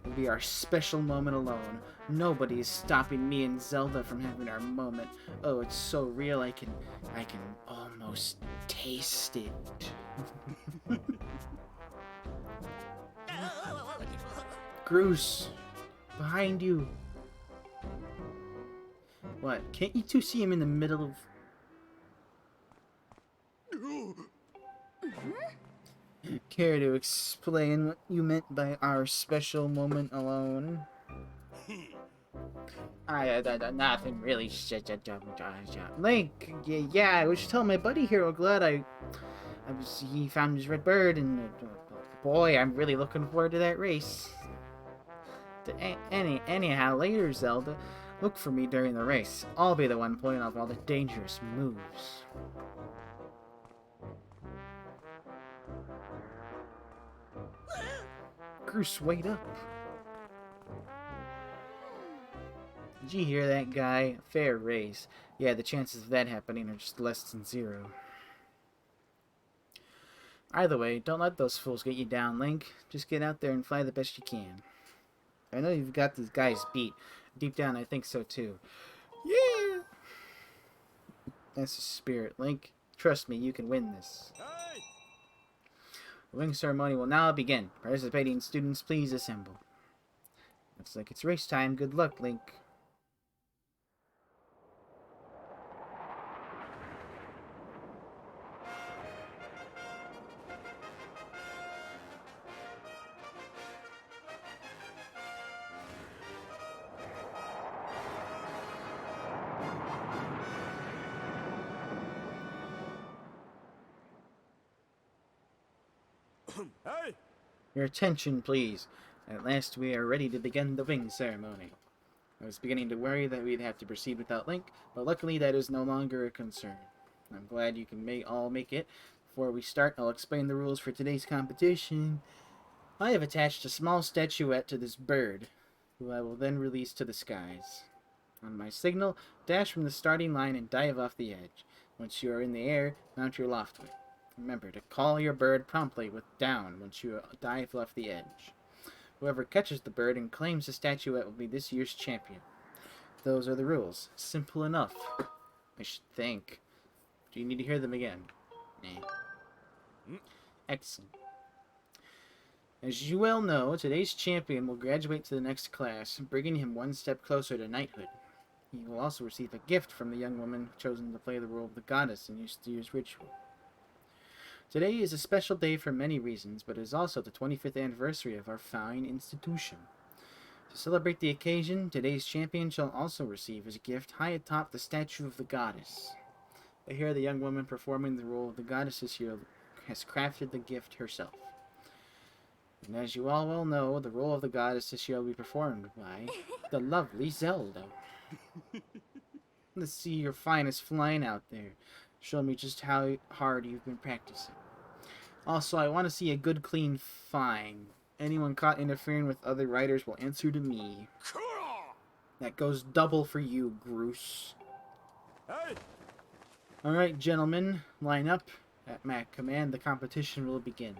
It'll be our special moment alone. Nobody is stopping me and Zelda from having our moment. Oh, it's so real, I can almost taste it. Groose, behind you. What? Can't you two see him in the middle of... Care to explain what you meant by our special moment alone? Nothing really. Link, yeah, I was just telling my buddy here. I'm glad he found his red bird, and boy, I'm really looking forward to that race. Anyhow, later, Zelda, look for me during the race. I'll be the one pointing out all the dangerous moves. Goose, wait up. Did you hear that, guy? Fair race. Yeah, the chances of that happening are just less than zero. Either way, don't let those fools get you down, Link. Just get out there and fly the best you can. I know you've got these guys beat. Deep down, I think so too. Yeah! That's the spirit, Link. Trust me, you can win this. The wing ceremony will now begin. Participating students, please assemble. Looks like it's race time. Good luck, Link. Hey! Your attention, please. At last we are ready to begin the wing ceremony. I was beginning to worry that we'd have to proceed without Link, but luckily that is no longer a concern. I'm glad you can all make it. Before we start, I'll explain the rules for today's competition. I have attached a small statuette to this bird, who I will then release to the skies. On my signal, dash from the starting line and dive off the edge. Once you are in the air, mount your loft whip. Remember to call your bird promptly with down once you dive off the edge. Whoever catches the bird and claims the statuette will be this year's champion. Those are the rules. Simple enough, I should think. Do you need to hear them again? Nah. Excellent. As you well know, today's champion will graduate to the next class, bringing him one step closer to knighthood. He will also receive a gift from the young woman chosen to play the role of the goddess in this year's ritual. Today is a special day for many reasons, but it is also the 25th anniversary of our fine institution. To celebrate the occasion, today's champion shall also receive as a gift high atop the statue of the goddess. Here, the young woman performing the role of the goddess this year has crafted the gift herself. And as you all well know, the role of the goddess this year will be performed by the lovely Zelda. Let's see your finest flying out there. Show me just how hard you've been practicing. Also, I want to see a good clean fine. Anyone caught interfering with other riders will answer to me. That goes double for you, Groose. Hey! Alright, gentlemen, line up. At my command, the competition will begin.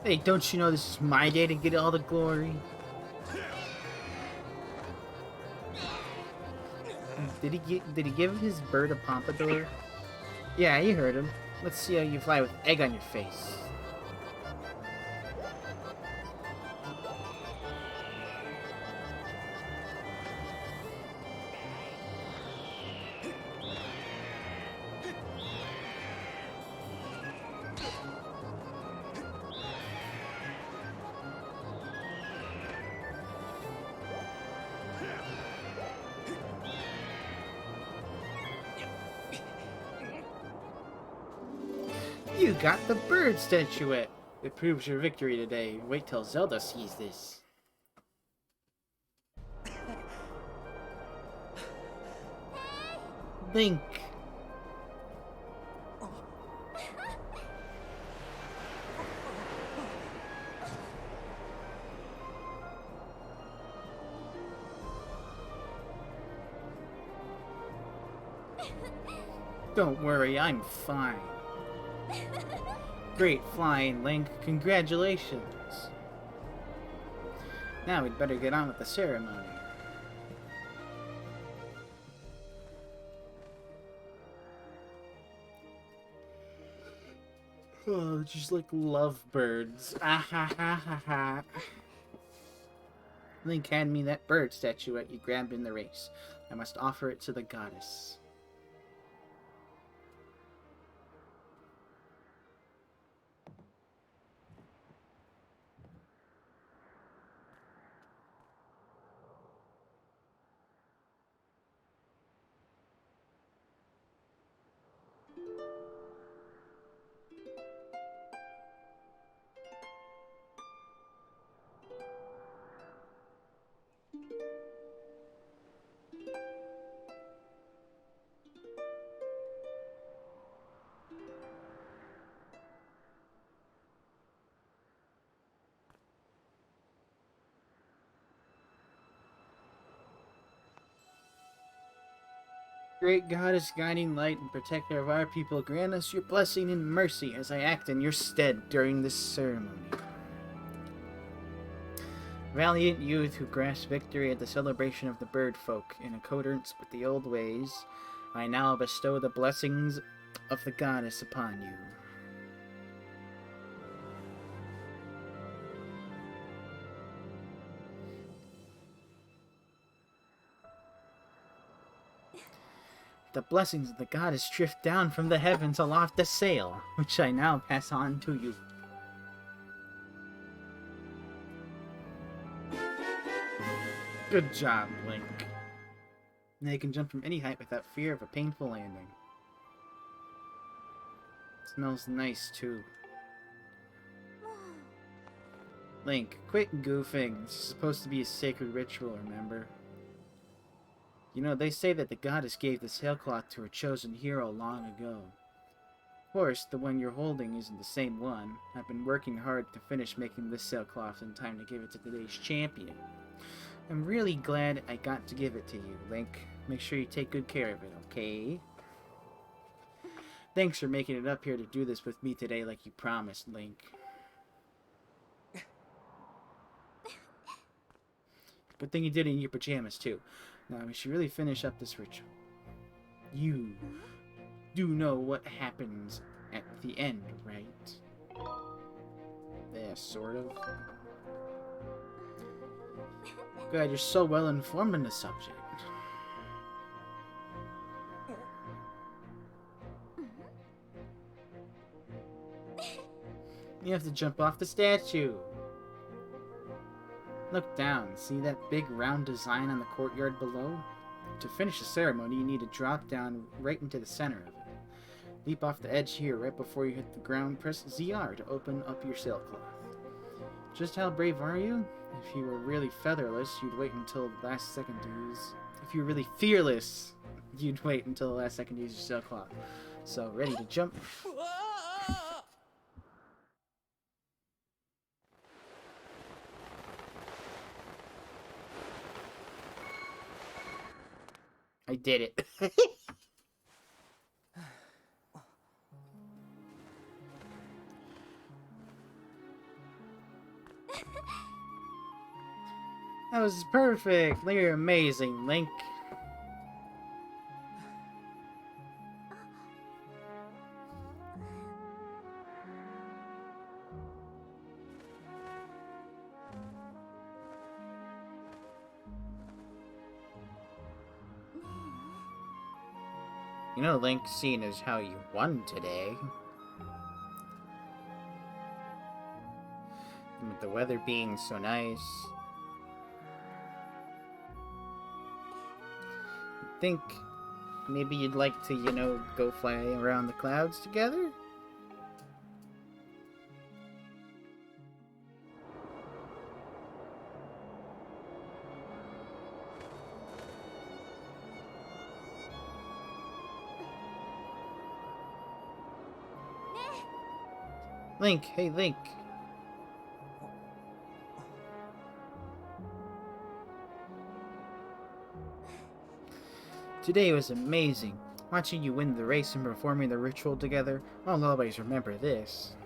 Hey, don't you know this is my day to get all the glory? Did he give his bird a pompadour? Yeah, you heard him. Let's see how you fly with egg on your face. You got the bird statuette! It proves your victory today. Wait till Zelda sees this. Link! Don't worry, I'm fine. Great flying, Link. Congratulations. Now we'd better get on with the ceremony. Oh, just like lovebirds. Ah ha ha ha ha. Link, hand me that bird statuette you grabbed in the race. I must offer it to the goddess. Great goddess, guiding light and protector of our people, grant us your blessing and mercy as I act in your stead during this ceremony. Valiant youth who grasp victory at the celebration of the bird folk, in accordance with the old ways, I now bestow the blessings of the goddess upon you. The blessings of the goddess drift down from the heavens aloft the sail, which I now pass on to you. Good job, Link. Now you can jump from any height without fear of a painful landing. Smells nice, too. Link, quit goofing. This is supposed to be a sacred ritual, remember? You know, they say that the goddess gave the sailcloth to her chosen hero long ago. Of course, the one you're holding isn't the same one. I've been working hard to finish making this sailcloth in time to give it to today's champion. I'm really glad I got to give it to you, Link. Make sure you take good care of it, okay? Thanks for making it up here to do this with me today like you promised, Link. Good thing you did it in your pajamas, too. Now, we should really finish up this ritual. You do know what happens at the end, right? Yeah, sort of. God, you're so well informed on the subject. You have to jump off the statue. Look down. See that big round design on the courtyard below? To finish the ceremony, you need to drop down right into the center of it. Leap off the edge here right before you hit the ground. Press ZR to open up your sailcloth. Just how brave are you? If you were really featherless, you'd wait until the last second to use... If you were really fearless, you'd wait until the last second to use your sailcloth. So, ready to jump? I did it. That was perfect. You're amazing, Link. You know, Link, seeing as how you won today, and with the weather being so nice, I think maybe you'd like to, you know, go fly around the clouds together? Link, hey Link. Today was amazing. Watching you win the race and performing the ritual together, I'll always remember this.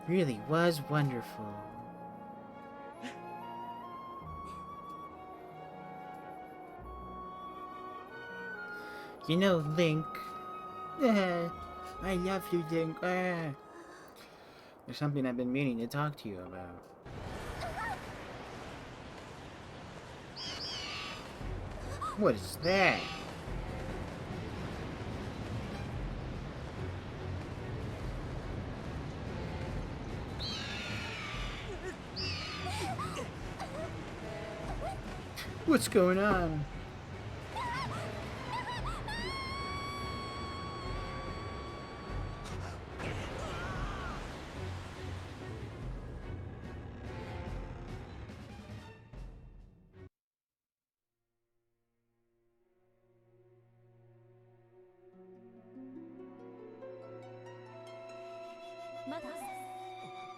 Really was wonderful. You know, Link. I love you, Link. There's something I've been meaning to talk to you about. What is that? What's going on?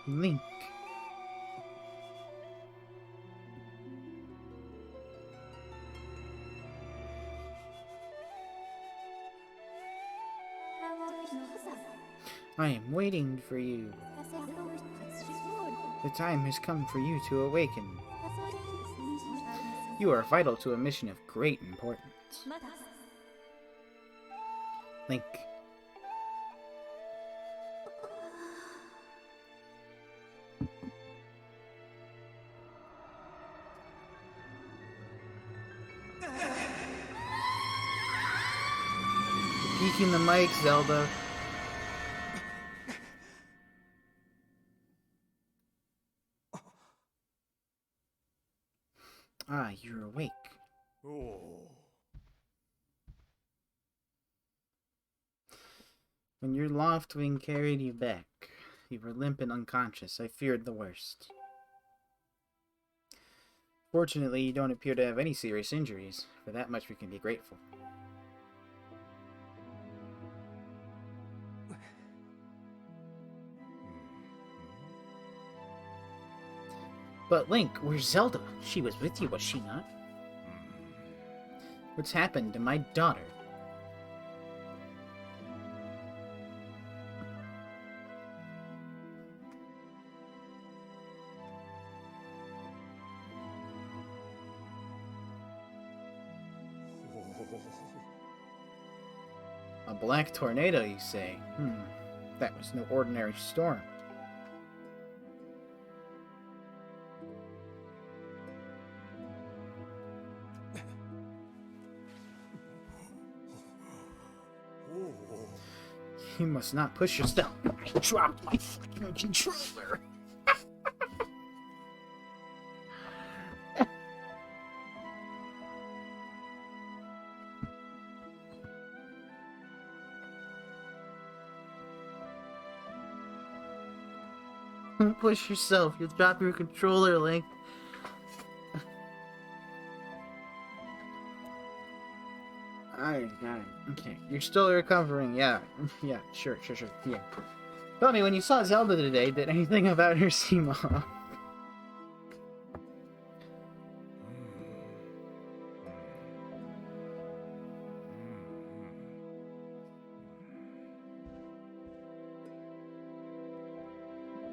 Link. I am waiting for you. The time has come for you to awaken. You are vital to a mission of great importance. Link. breaking the mic, Zelda. Ah, you're awake. Oh. When your loft wing carried you back, you were limp and unconscious. I feared the worst. Fortunately, you don't appear to have any serious injuries. For that much we can be grateful. But Link, where's Zelda? She was with you, was she not? What's happened to my daughter? A black tornado, you say? That was no ordinary storm. You must not push yourself. I dropped my fucking controller. Don't push yourself. You'll drop your controller, Link. Alright. Okay, you're still recovering. Yeah, sure. Yeah. Tell me, when you saw Zelda today, did anything about her seem off?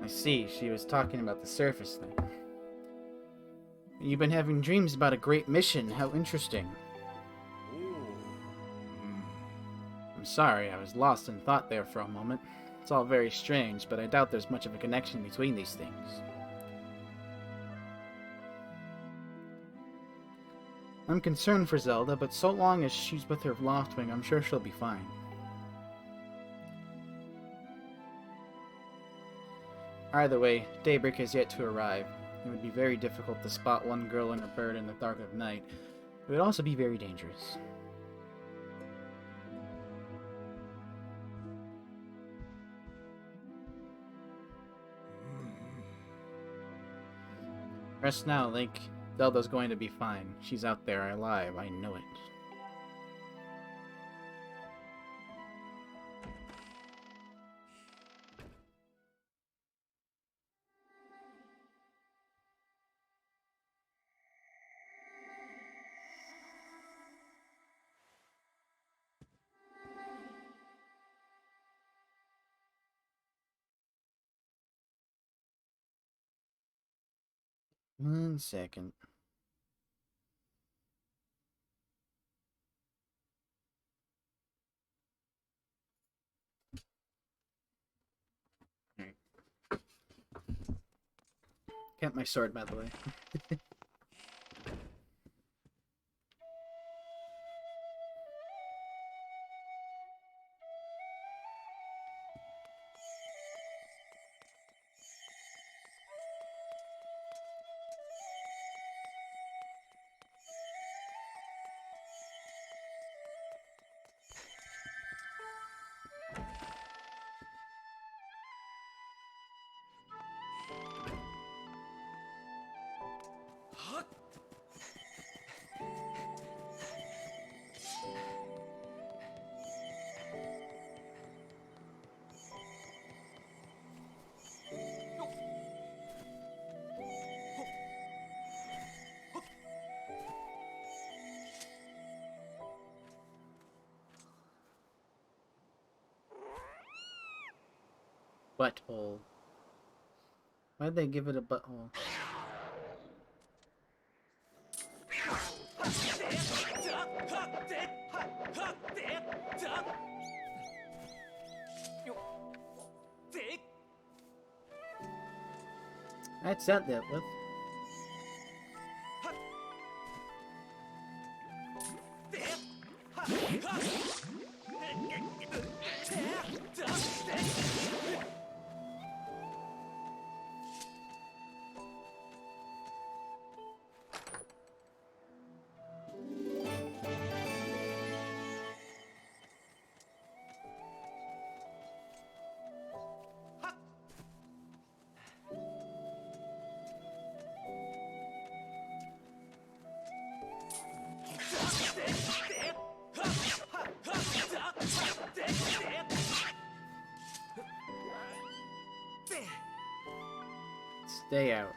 I see, she was talking about the surface thing. You've been having dreams about a great mission. How interesting. I'm sorry, I was lost in thought there for a moment. It's all very strange, but I doubt there's much of a connection between these things. I'm concerned for Zelda, but so long as she's with her Loftwing, I'm sure she'll be fine. Either way, daybreak has yet to arrive. It would be very difficult to spot one girl and a bird in the dark of night. It would also be very dangerous. Rest now, Link. Zelda's going to be fine. She's out there alive, I know it. One second. Alright. Kept my sword, by the way. Butthole. Why'd they give it a butthole? That's that dealt with. Stay out.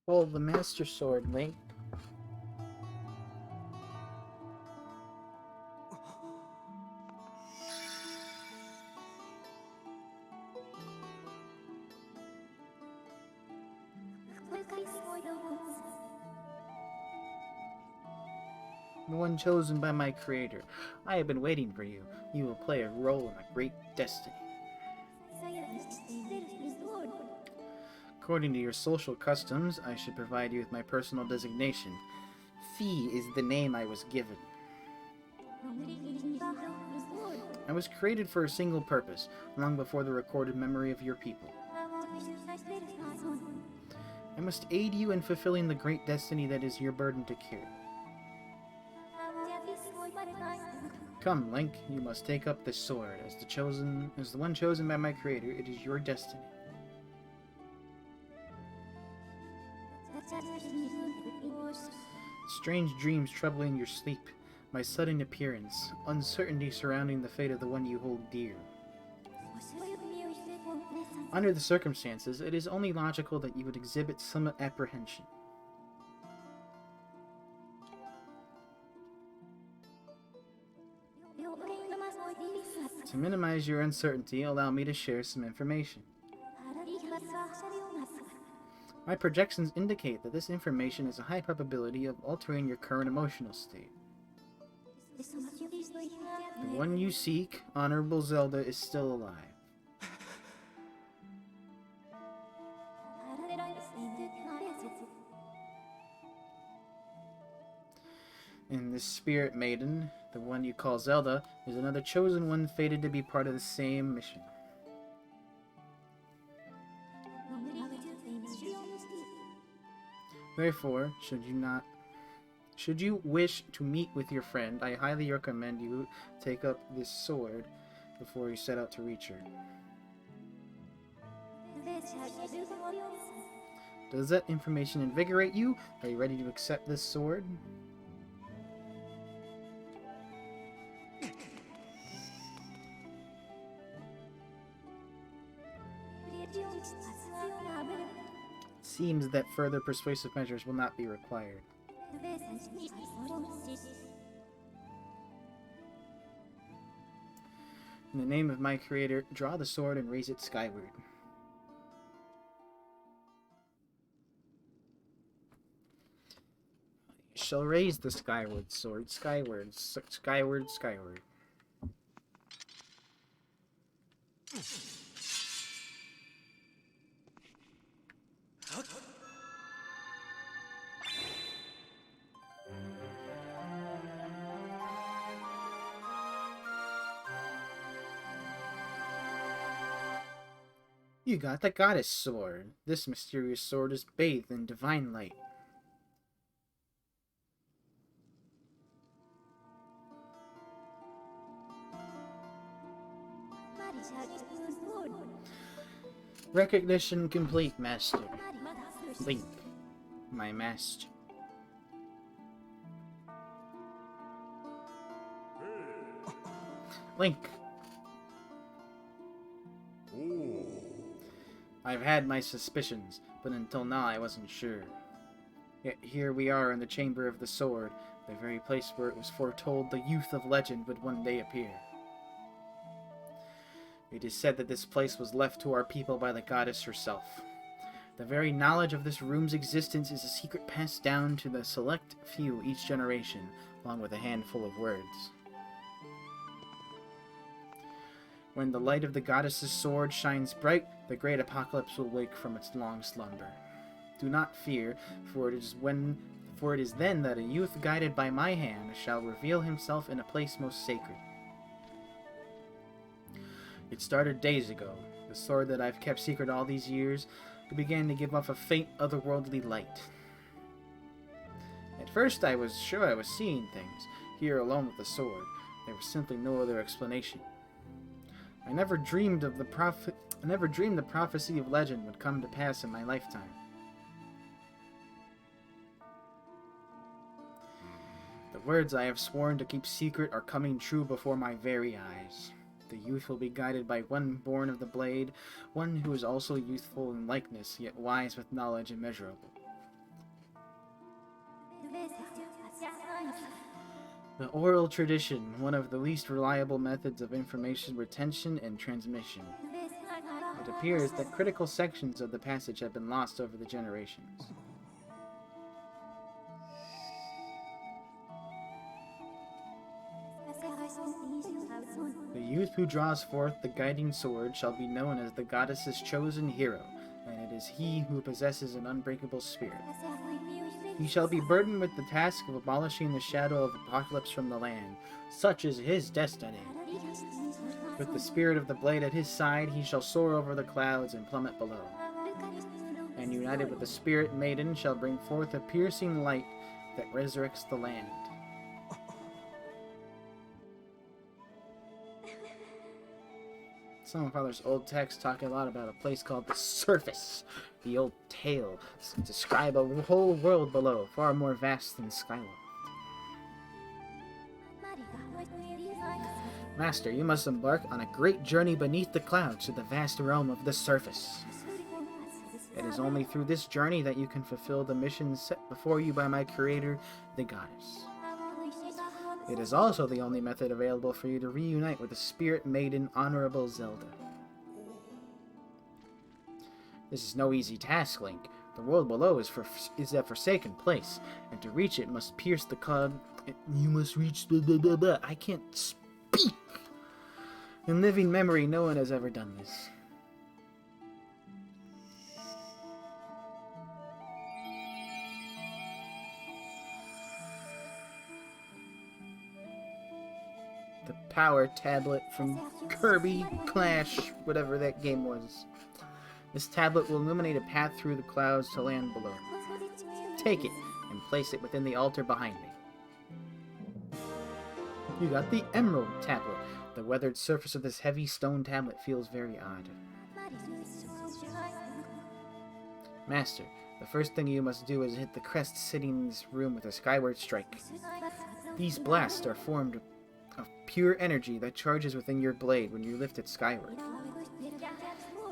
Hold the Master Sword, Link. The one chosen by my creator. I have been waiting for you. You will play a role in a great destiny. According to your social customs, I should provide you with my personal designation. Fee is the name I was given. I was created for a single purpose, long before the recorded memory of your people. I must aid you in fulfilling the great destiny that is your burden to carry. Come, Link, you must take up this sword. As the one chosen by my creator, it is your destiny. Strange dreams troubling your sleep, my sudden appearance, uncertainty surrounding the fate of the one you hold dear. Under the circumstances, it is only logical that you would exhibit some apprehension. To minimize your uncertainty, allow me to share some information. My projections indicate that this information has a high probability of altering your current emotional state. The one you seek, Honorable Zelda, is still alive. And this spirit maiden, the one you call Zelda, is another chosen one fated to be part of the same mission. Therefore, should you wish to meet with your friend, I highly recommend you take up this sword before you set out to reach her. Does that information invigorate you? Are you ready to accept this sword? Seems that further persuasive measures will not be required. In the name of my creator, draw the sword and raise it skyward. You shall raise the skyward sword, skyward, skyward, skyward. You got the goddess sword. This mysterious sword is bathed in divine light. Recognition complete, Master. Link, my master. Link. I've had my suspicions, but until now I wasn't sure. Yet here we are in the Chamber of the Sword, the very place where it was foretold the youth of legend would one day appear. It is said that this place was left to our people by the goddess herself. The very knowledge of this room's existence is a secret passed down to the select few each generation, along with a handful of words. When the light of the goddess's sword shines bright, the great apocalypse will wake from its long slumber. Do not fear, for it is then that a youth guided by my hand shall reveal himself in a place most sacred. It started days ago. The sword that I've kept secret all these years, it began to give off a faint, otherworldly light. At first I was sure I was seeing things, here alone with the sword. There was simply no other explanation. I never dreamed the prophecy of legend would come to pass in my lifetime. The words I have sworn to keep secret are coming true before my very eyes. The youth will be guided by one born of the blade, one who is also youthful in likeness, yet wise with knowledge immeasurable. The oral tradition, one of the least reliable methods of information retention and transmission. It appears that critical sections of the passage have been lost over the generations. The youth who draws forth the guiding sword shall be known as the goddess's chosen hero, and it is he who possesses an unbreakable spirit. He shall be burdened with the task of abolishing the shadow of apocalypse from the land. Such is his destiny. With the spirit of the blade at his side, he shall soar over the clouds and plummet below. And united with the spirit maiden shall bring forth a piercing light that resurrects the land. Some of Father's old texts talk a lot about a place called the Surface. The old tale describe a whole world below, far more vast than Skyward. Master, you must embark on a great journey beneath the clouds to the vast realm of the Surface. It is only through this journey that you can fulfill the mission set before you by my creator, the goddess. It is also the only method available for you to reunite with the spirit maiden, Honorable Zelda. This is no easy task, Link. The world below is a forsaken place, and to reach it must pierce the cloud. You must reach the. I can't speak! In living memory, no one has ever done this. The power tablet from Kirby Clash, whatever that game was. This tablet will illuminate a path through the clouds to land below. Take it and place it within the altar behind me. You got the Emerald tablet. The weathered surface of this heavy stone tablet feels very odd. Master, the first thing you must do is hit the crest sitting in this room with a skyward strike. These blasts are formed of pure energy that charges within your blade when you lift it skyward.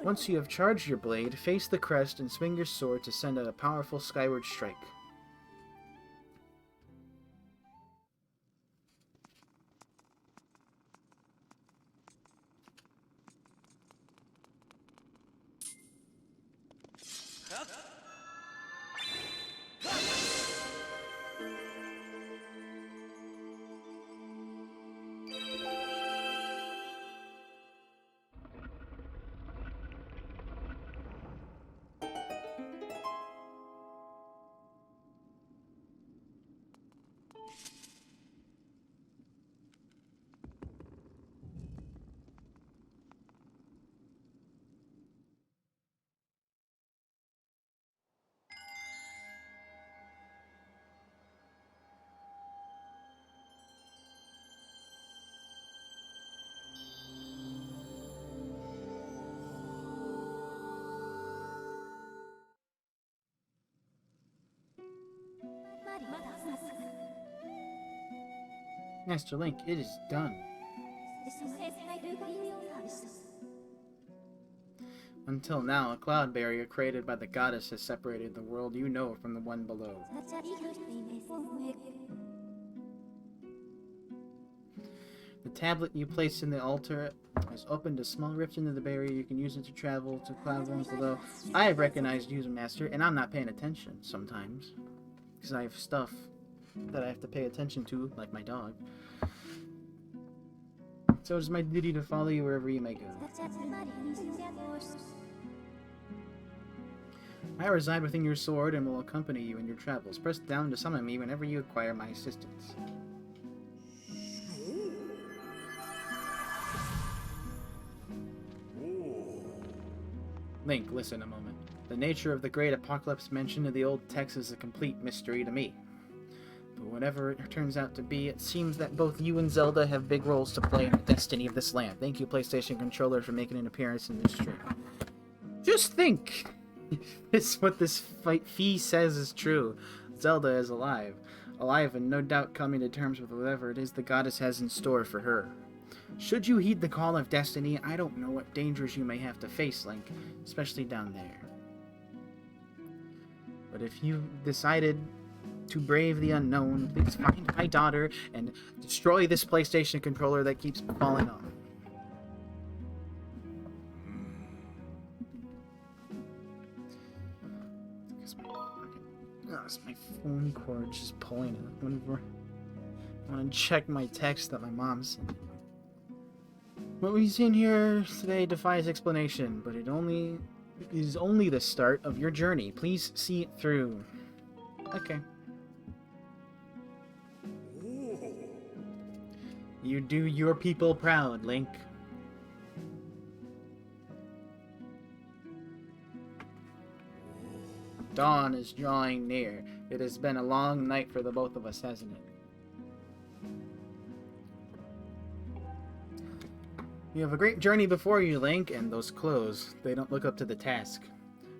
Once you have charged your blade, face the crest and swing your sword to send out a powerful skyward strike. Master Link, it is done. Until now, a cloud barrier created by the goddess has separated the world you know from the one below. The tablet you placed in the altar has opened a small rift into the barrier. You can use it to travel to cloud realms below. I have recognized you, Master, and I'm not paying attention sometimes. Because I have stuff that I have to pay attention to, like my dog. So it is my duty to follow you wherever you may go. I reside within your sword and will accompany you in your travels. Press down to summon me whenever you acquire my assistance. Link, listen a moment. The nature of the great apocalypse mentioned in the old text is a complete mystery to me. But whatever it turns out to be, it seems that both you and Zelda have big roles to play in the destiny of this land. Thank you, PlayStation Controller, for making an appearance in this stream. Just think! It's what this fee says is true. Zelda is alive. Alive and no doubt coming to terms with whatever it is the goddess has in store for her. Should you heed the call of destiny, I don't know what dangers you may have to face, Link, especially down there. But if you decided to brave the unknown, please find my daughter and destroy this PlayStation controller that keeps falling off. My phone cord's just pulling it whenever I want to check my text that my mom sent. What we've seen here today defies explanation, but it is only the start of your journey. Please see it through. Okay. You do your people proud, Link. Dawn is drawing near. It has been a long night for the both of us, hasn't it? You have a great journey before you, Link, and those clothes, they don't look up to the task.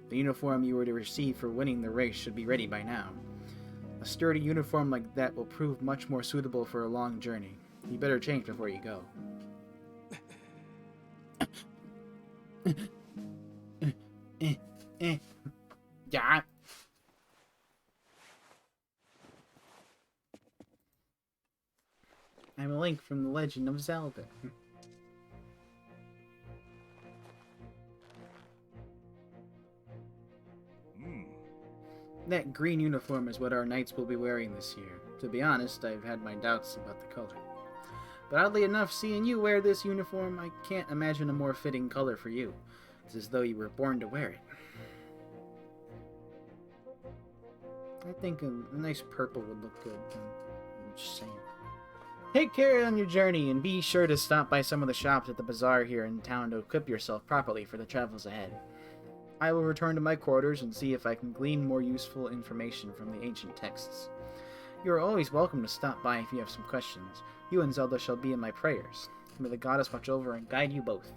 The uniform you were to receive for winning the race should be ready by now. A sturdy uniform like that will prove much more suitable for a long journey. You better change before you go. Yeah. I'm a Link from The Legend of Zelda. That green uniform is what our knights will be wearing this year. To be honest, I've had my doubts about the color. But oddly enough, seeing you wear this uniform, I can't imagine a more fitting color for you. It's as though you were born to wear it. I think a nice purple would look good. I'm just saying. Take care on your journey, and be sure to stop by some of the shops at the bazaar here in town to equip yourself properly for the travels ahead. I will return to my quarters and see if I can glean more useful information from the ancient texts. You are always welcome to stop by if you have some questions. You and Zelda shall be in my prayers. May the goddess watch over and guide you both.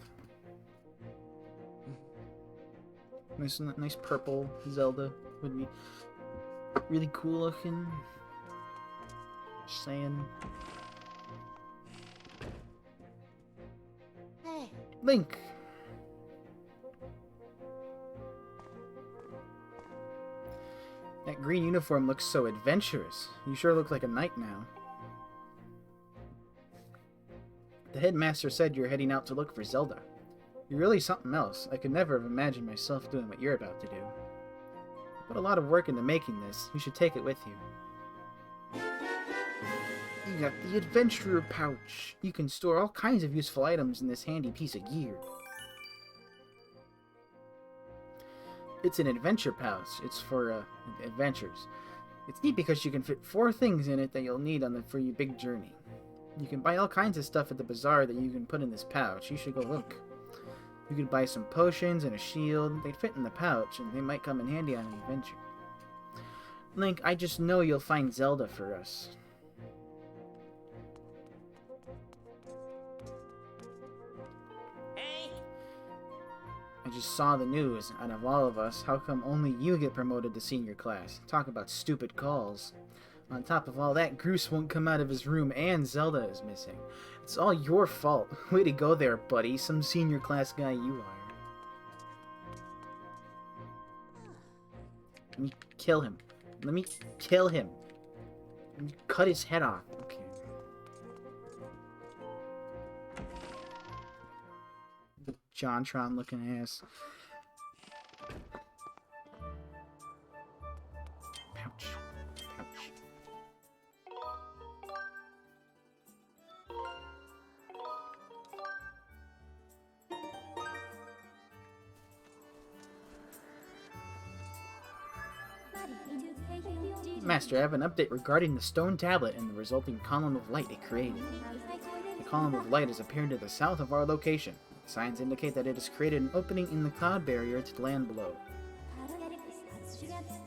Nice purple Zelda would be really cool looking. Just saying. Hey. Link! That green uniform looks so adventurous. You sure look like a knight now. The headmaster said you're heading out to look for Zelda. You're really something else. I could never have imagined myself doing what you're about to do. You put a lot of work into making this. You should take it with you. You got the adventurer pouch. You can store all kinds of useful items in this handy piece of gear. It's an adventure pouch. It's for adventures. It's neat because you can fit 4 things in it that you'll need for your big journey. You can buy all kinds of stuff at the bazaar that you can put in this pouch. You should go look. You could buy some potions and a shield. They'd fit in the pouch, and they might come in handy on an adventure. Link, I just know you'll find Zelda for us. I just saw the news. Out of all of us, how come only you get promoted to senior class? Talk about stupid calls. On top of all that, Groose won't come out of his room and Zelda is missing. It's all your fault. Way to go there, buddy. Some senior class guy you are. Let me kill him. Let me kill him. Let me cut his head off. Okay. The Jontron looking ass. Pouch. Pouch. Master, I have an update regarding the stone tablet and the resulting column of light it created. The column of light has appeared to the south of our location. Signs indicate that it has created an opening in the cloud barrier to the land below.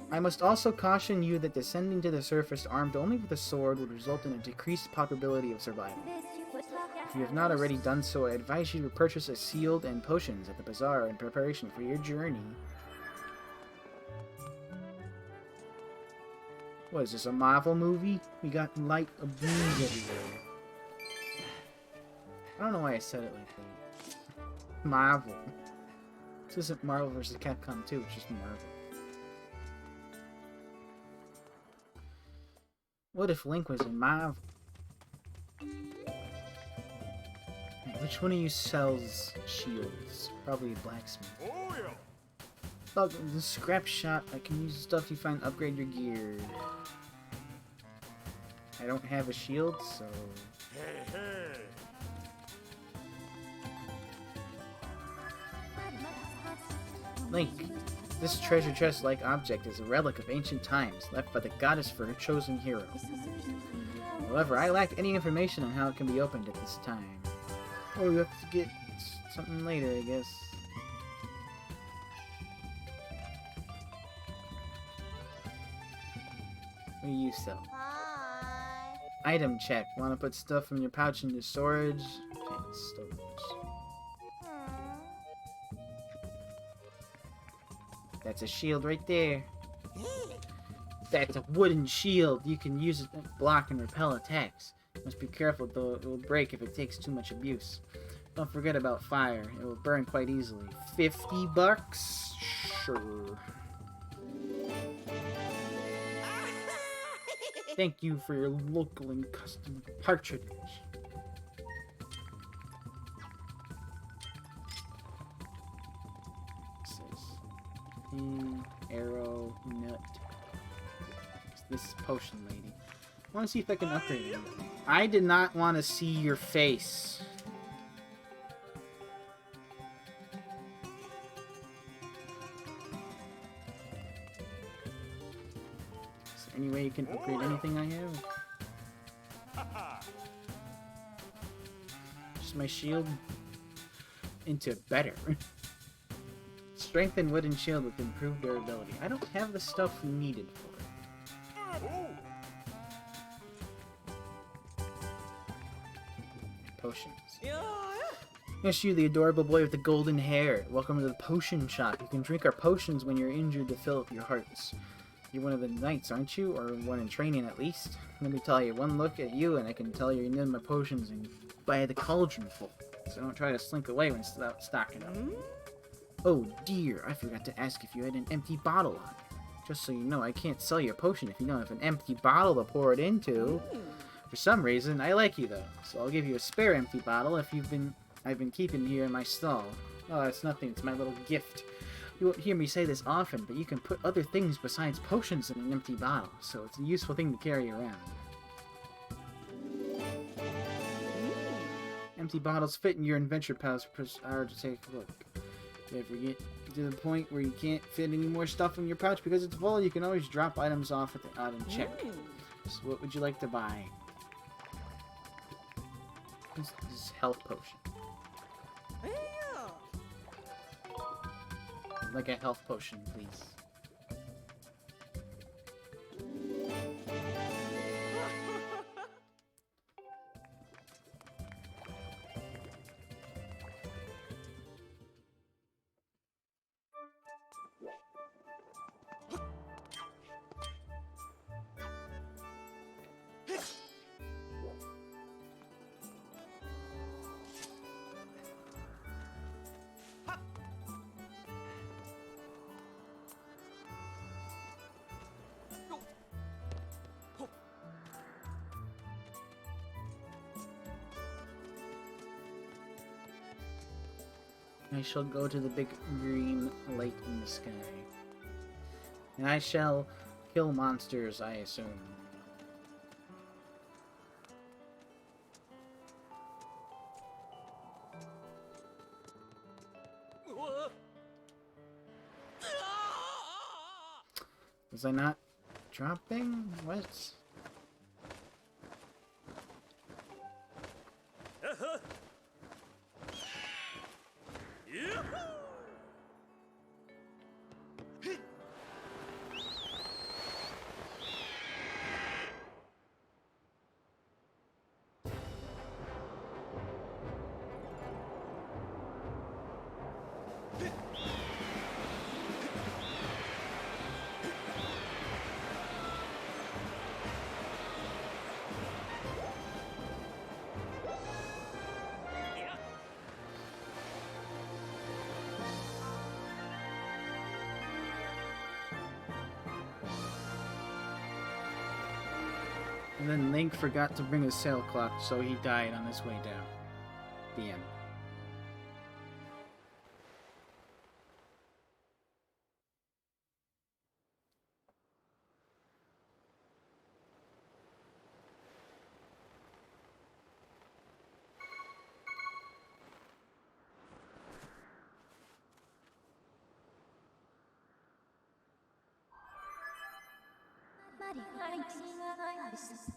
I must also caution you that descending to the surface armed only with a sword would result in a decreased probability of survival. If you have not already done so, I advise you to purchase a shield and potions at the bazaar in preparation for your journey. What is this, a Marvel movie? We got light abuse everywhere. I don't know why I said it like that. Marvel. This isn't Marvel vs. Capcom 2, it's just Marvel. What if Link was in Marvel? Which one of you sells shields? Probably a blacksmith. Oh, yeah. Look, the scrap shop. I can use the stuff you find to upgrade your gear. I don't have a shield, so... Hey, hey. Link, this treasure chest-like object is a relic of ancient times, left by the goddess for her chosen hero. However, I lack any information on how it can be opened at this time. Oh, we have to get something later, I guess. What do you sell? Hi. Item check. Want to put stuff from your pouch into storage? Okay, storage. That's a shield right there. That's a wooden shield. You can use it to block and repel attacks. Must be careful though, it will break if it takes too much abuse. Don't forget about fire. It will burn quite easily. 50 bucks? Sure. Thank you for your local and custom patronage. What's this? Pin, arrow, nut. This is potion lady. I want to see if I can upgrade it. I did not want to see your face. Is there any way you can upgrade anything I have? Just my shield into better. Strengthen wooden shield with improved durability. I don't have the stuff needed for it. Potions. Yes, you, the adorable boy with the golden hair. Welcome to the potion shop. You can drink our potions when you're injured to fill up your hearts. You're one of the knights, aren't you? Or one in training, at least. Let me tell you, one look at you and I can tell you need my potions and buy the cauldron full. So don't try to slink away when it's stocking up. Oh dear, I forgot to ask if you had an empty bottle on you. Just so you know, I can't sell you a potion if you don't have an empty bottle to pour it into. For some reason, I like you though, so I'll give you a spare empty bottle if I've been keeping here in my stall. Oh, it's nothing, it's my little gift. You won't hear me say this often, but you can put other things besides potions in an empty bottle, so it's a useful thing to carry around. Empty bottles fit in your adventure pouch per hour to take a look. If you ever get to the point where you can't fit any more stuff in your pouch because it's full, you can always drop items off at the item check. So what would you like to buy? This is health potion. I'd like a health potion, please. I shall go to the big green light in the sky. And I shall kill monsters, I assume. Was I not dropping? What? And then Link forgot to bring his sailcloth, so he died on his way down. The end.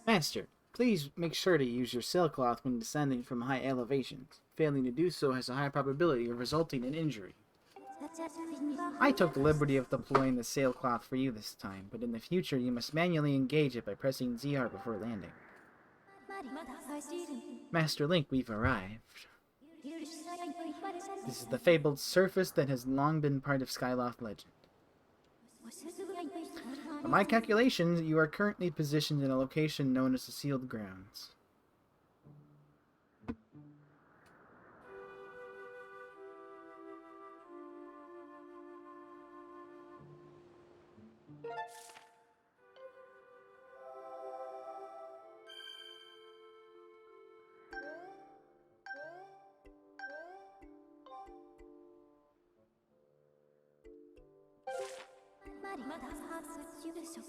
Master, please make sure to use your sailcloth when descending from high elevations. Failing to do so has a high probability of resulting in injury. I took the liberty of deploying the sailcloth for you this time, but in the future you must manually engage it by pressing ZR before landing. Master Link, we've arrived. This is the fabled surface that has long been part of Skyloft legend. By my calculations, you are currently positioned in a location known as the Sealed Grounds.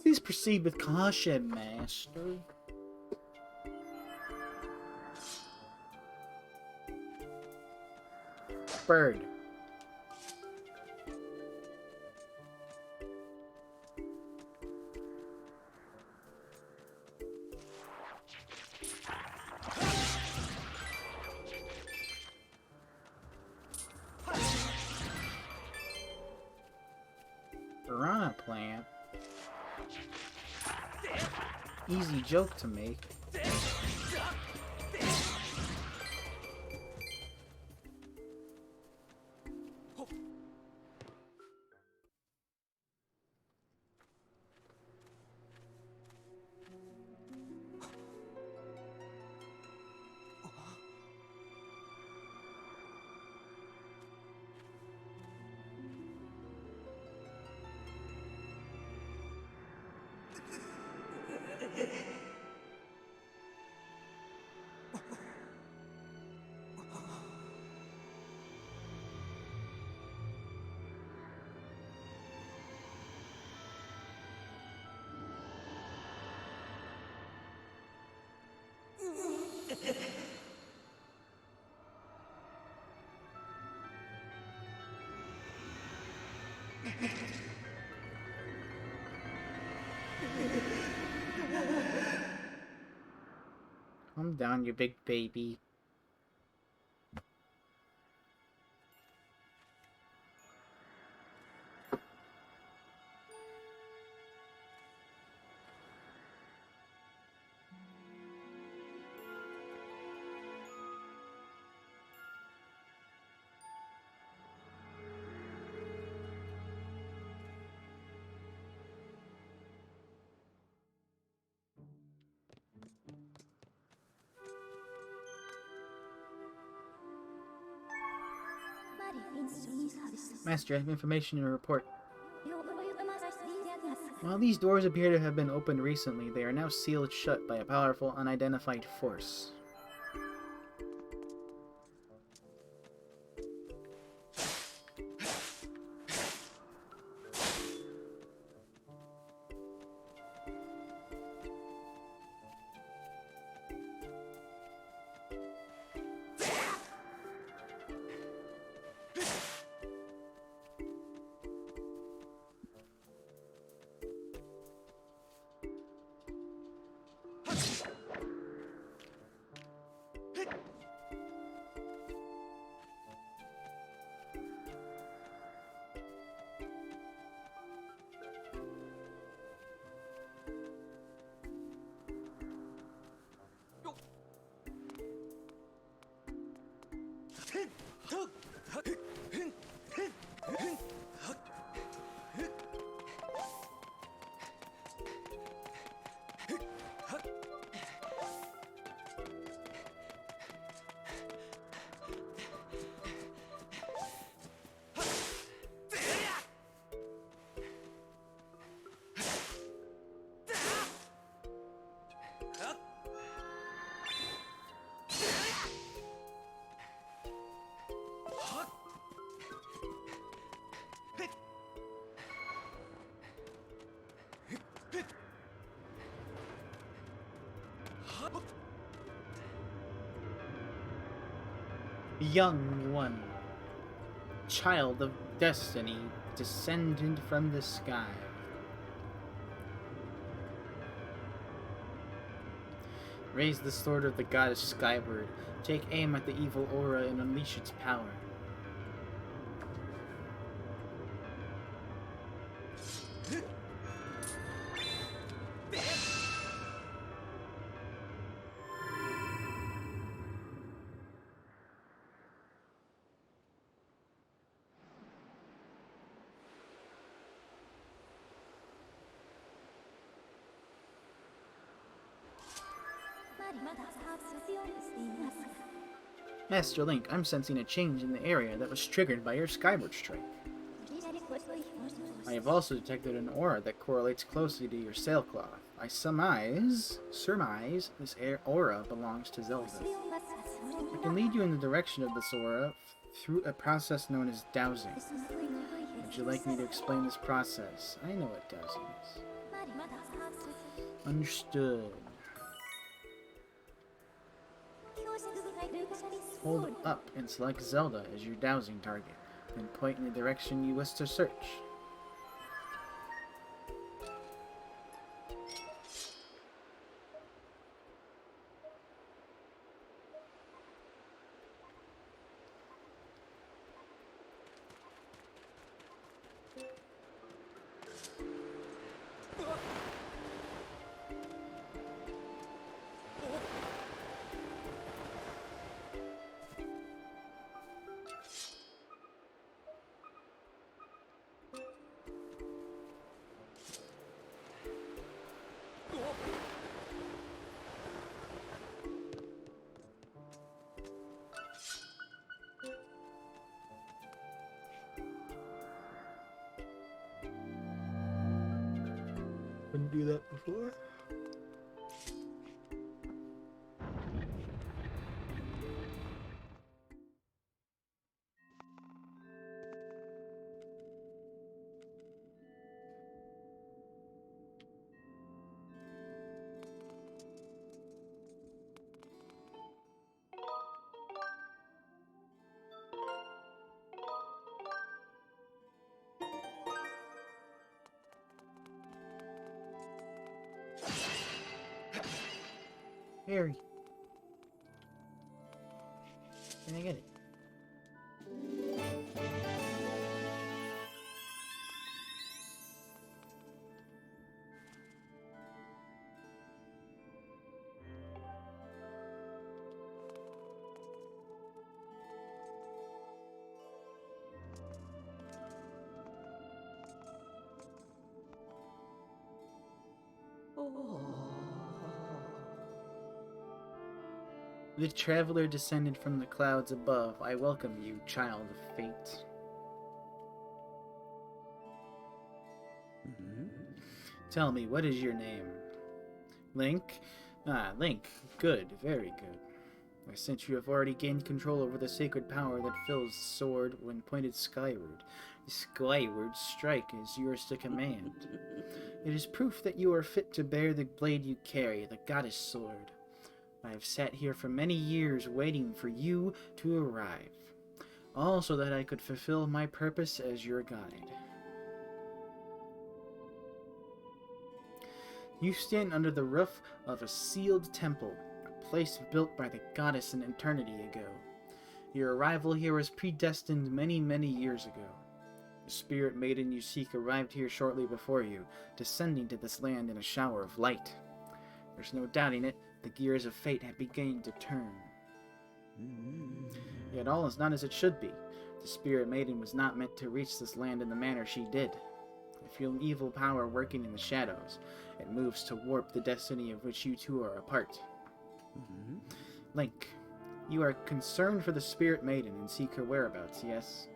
Please proceed with caution, Master. Bird. Piranha plant. Easy joke to make. Calm down, you big baby. Master, I have information to report. While these doors appear to have been opened recently, they are now sealed shut by a powerful, unidentified force. Young one, child of destiny, descended from the sky. Raise the sword of the goddess Skyward. Take aim at the evil aura and unleash its power. Master Link, I'm sensing a change in the area that was triggered by your Skyward strike. I have also detected an aura that correlates closely to your sailcloth. I surmise this aura belongs to Zelda. I can lead you in the direction of this aura through a process known as dowsing. Would you like me to explain this process? I know what dowsing is. Understood. Hold up and select Zelda as your dowsing target, then point in the direction you wish to search. Couldn't do that before. Harry. Can I get it? The traveler descended from the clouds above. I welcome you, child of fate. Tell me, what is your name? Link? Ah, Link. Good, very good. Since you have already gained control over the sacred power that fills the sword when pointed skyward, the Skyward strike is yours to command. It is proof that you are fit to bear the blade you carry, the goddess sword. I have sat here for many years waiting for you to arrive, all so that I could fulfill my purpose as your guide. You stand under the roof of a sealed temple, a place built by the goddess an eternity ago. Your arrival here was predestined many, many years ago. The spirit maiden you seek arrived here shortly before you, descending to this land in a shower of light. There's no doubting it. The gears of fate have begun to turn. Yet all is not as it should be. The Spirit Maiden was not meant to reach this land in the manner she did. I feel evil power working in the shadows. It moves to warp the destiny of which you two are a part. Link, you are concerned for the Spirit Maiden and seek her whereabouts, yes?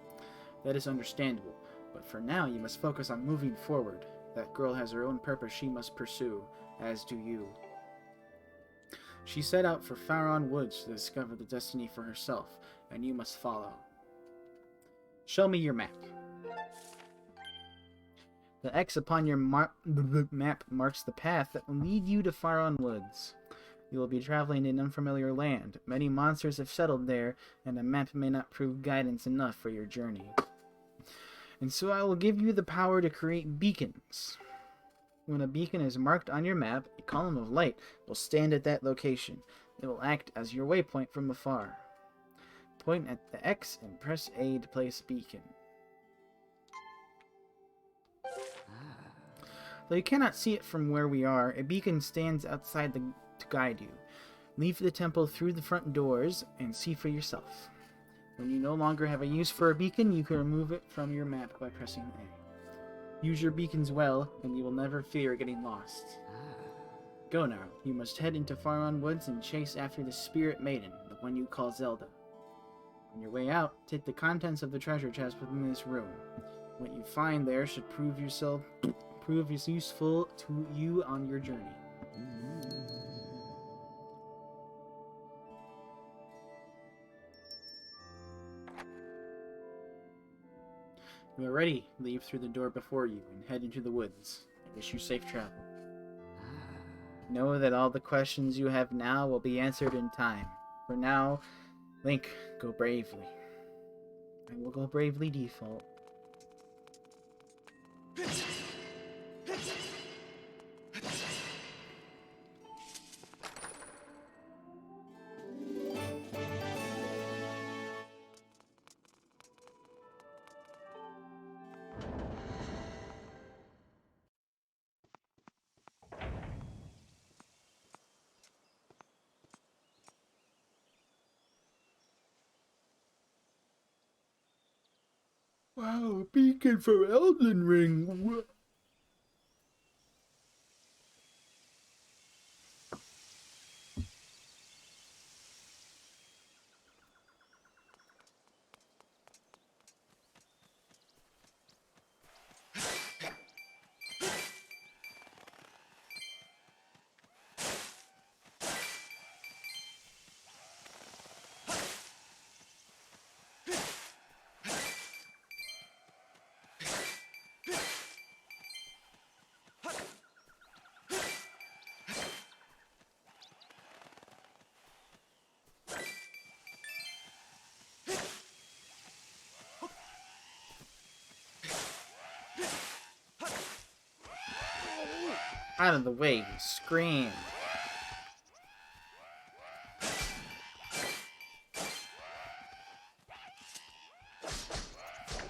That is understandable, but for now you must focus on moving forward. That girl has her own purpose she must pursue, as do you. She set out for Faron Woods to discover the destiny for herself, and you must follow. Show me your map. The X upon your map marks the path that will lead you to Faron Woods. You will be traveling in unfamiliar land. Many monsters have settled there, and a map may not prove guidance enough for your journey. And so I will give you the power to create beacons. When a beacon is marked on your map, a column of light will stand at that location. It will act as your waypoint from afar. Point at the X and press A to place beacon. Though you cannot see it from where we are, a beacon stands outside to guide you. Leave the temple through the front doors and see for yourself. When you no longer have a use for a beacon, you can remove it from your map by pressing A. Use your beacons well, and you will never fear getting lost. Go now. You must head into Faron Woods and chase after the Spirit Maiden, the one you call Zelda. On your way out, take the contents of the treasure chest within this room. What you find there should prove useful to you on your journey. You are ready. Leave through the door before you and head into the woods. I wish you safe travel. Know that all the questions you have now will be answered in time. For now, Link, go bravely. I will go bravely default. Wow, a beacon from Elden Ring. Out of the way, scream.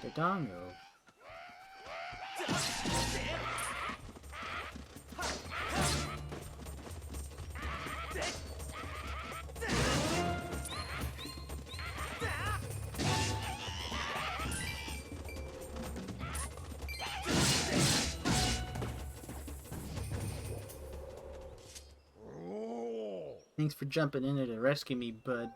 Dodongo. Thanks for jumping in there to rescue me, bud.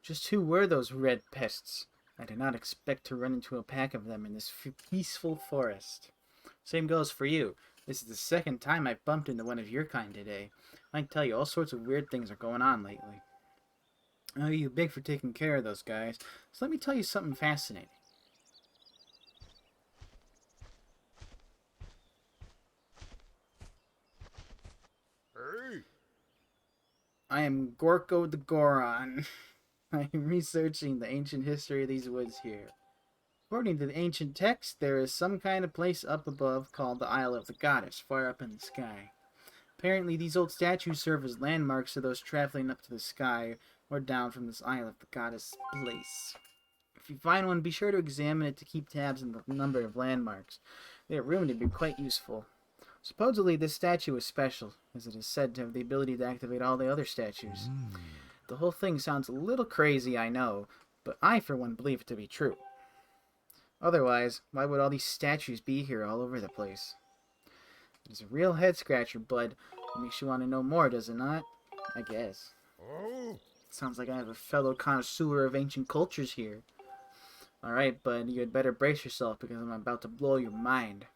Just who were those red pests? I did not expect to run into a pack of them in this peaceful forest. Same goes for you. This is the second time I've bumped into one of your kind today. I can tell you all sorts of weird things are going on lately. I owe you big for taking care of those guys, so let me tell you something fascinating. I am Gorko the Goron. I am researching the ancient history of these woods here. According to the ancient text, there is some kind of place up above called the Isle of the Goddess, far up in the sky. Apparently, these old statues serve as landmarks to those traveling up to the sky or down from this Isle of the Goddess place. If you find one, be sure to examine it to keep tabs on the number of landmarks. They are rumored to be quite useful. Supposedly, this statue is special, as it is said to have the ability to activate all the other statues. The whole thing sounds a little crazy, I know, but I, for one, believe it to be true. Otherwise, why would all these statues be here all over the place? It is a real head-scratcher, bud. It makes you want to know more, does it not? I guess. Oh. Sounds like I have a fellow connoisseur of ancient cultures here. Alright, bud, you had better brace yourself because I'm about to blow your mind.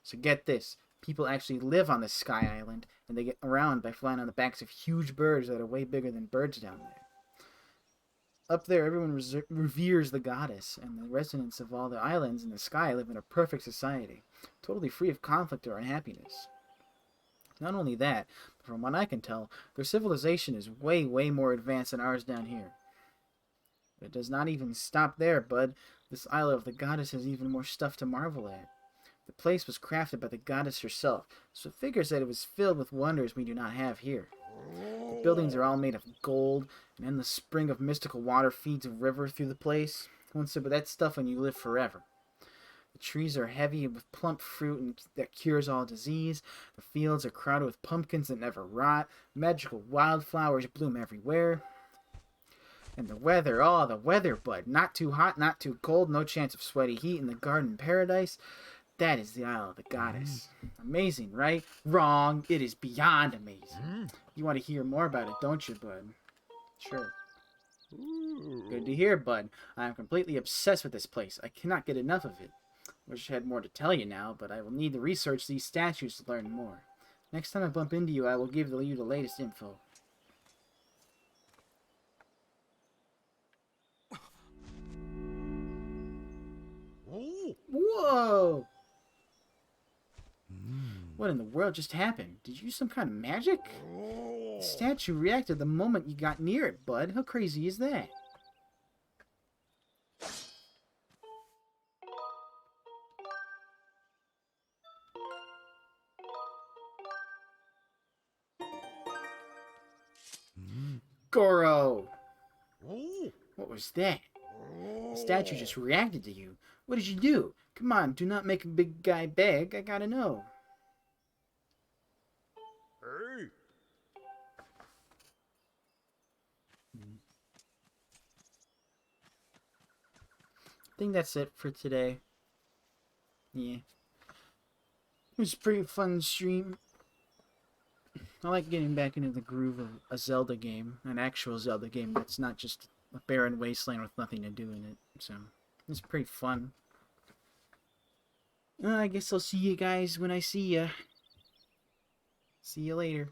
So get this. People actually live on this sky island, and they get around by flying on the backs of huge birds that are way bigger than birds down there. Up there, everyone reveres the goddess, and the residents of all the islands in the sky live in a perfect society, totally free of conflict or unhappiness. Not only that, but from what I can tell, their civilization is way, way more advanced than ours down here. But it does not even stop there, bud. This isle of the goddess has even more stuff to marvel at. The place was crafted by the goddess herself, so it figures that it was filled with wonders we do not have here. The buildings are all made of gold, and then the spring of mystical water feeds a river through the place. One sip of that stuff and you live forever. The trees are heavy with plump fruit and that cures all disease. The fields are crowded with pumpkins that never rot. Magical wildflowers bloom everywhere. And the weather, oh, the weather, bud. Not too hot, not too cold, no chance of sweaty heat in the garden paradise. That is the Isle of the Goddess. Amazing, right? Wrong. It is beyond amazing. You want to hear more about it, don't you, bud? Sure. Good to hear, bud. I am completely obsessed with this place. I cannot get enough of it. Wish I had more to tell you now, but I will need to research these statues to learn more. Next time I bump into you, I will give you the latest info. Oh. Whoa! What in the world just happened? Did you use some kind of magic? Oh. The statue reacted the moment you got near it, bud. How crazy is that? Goro! Oh. What was that? The statue just reacted to you. What did you do? Come on, do not make a big guy beg. I gotta know. Hey. I think that's it for today. Yeah. It was a pretty fun stream. I like getting back into the groove of a Zelda game. An actual Zelda game that's not just a barren wasteland with nothing to do in it. So, it's pretty fun. I guess I'll see you guys when I see ya. See you later.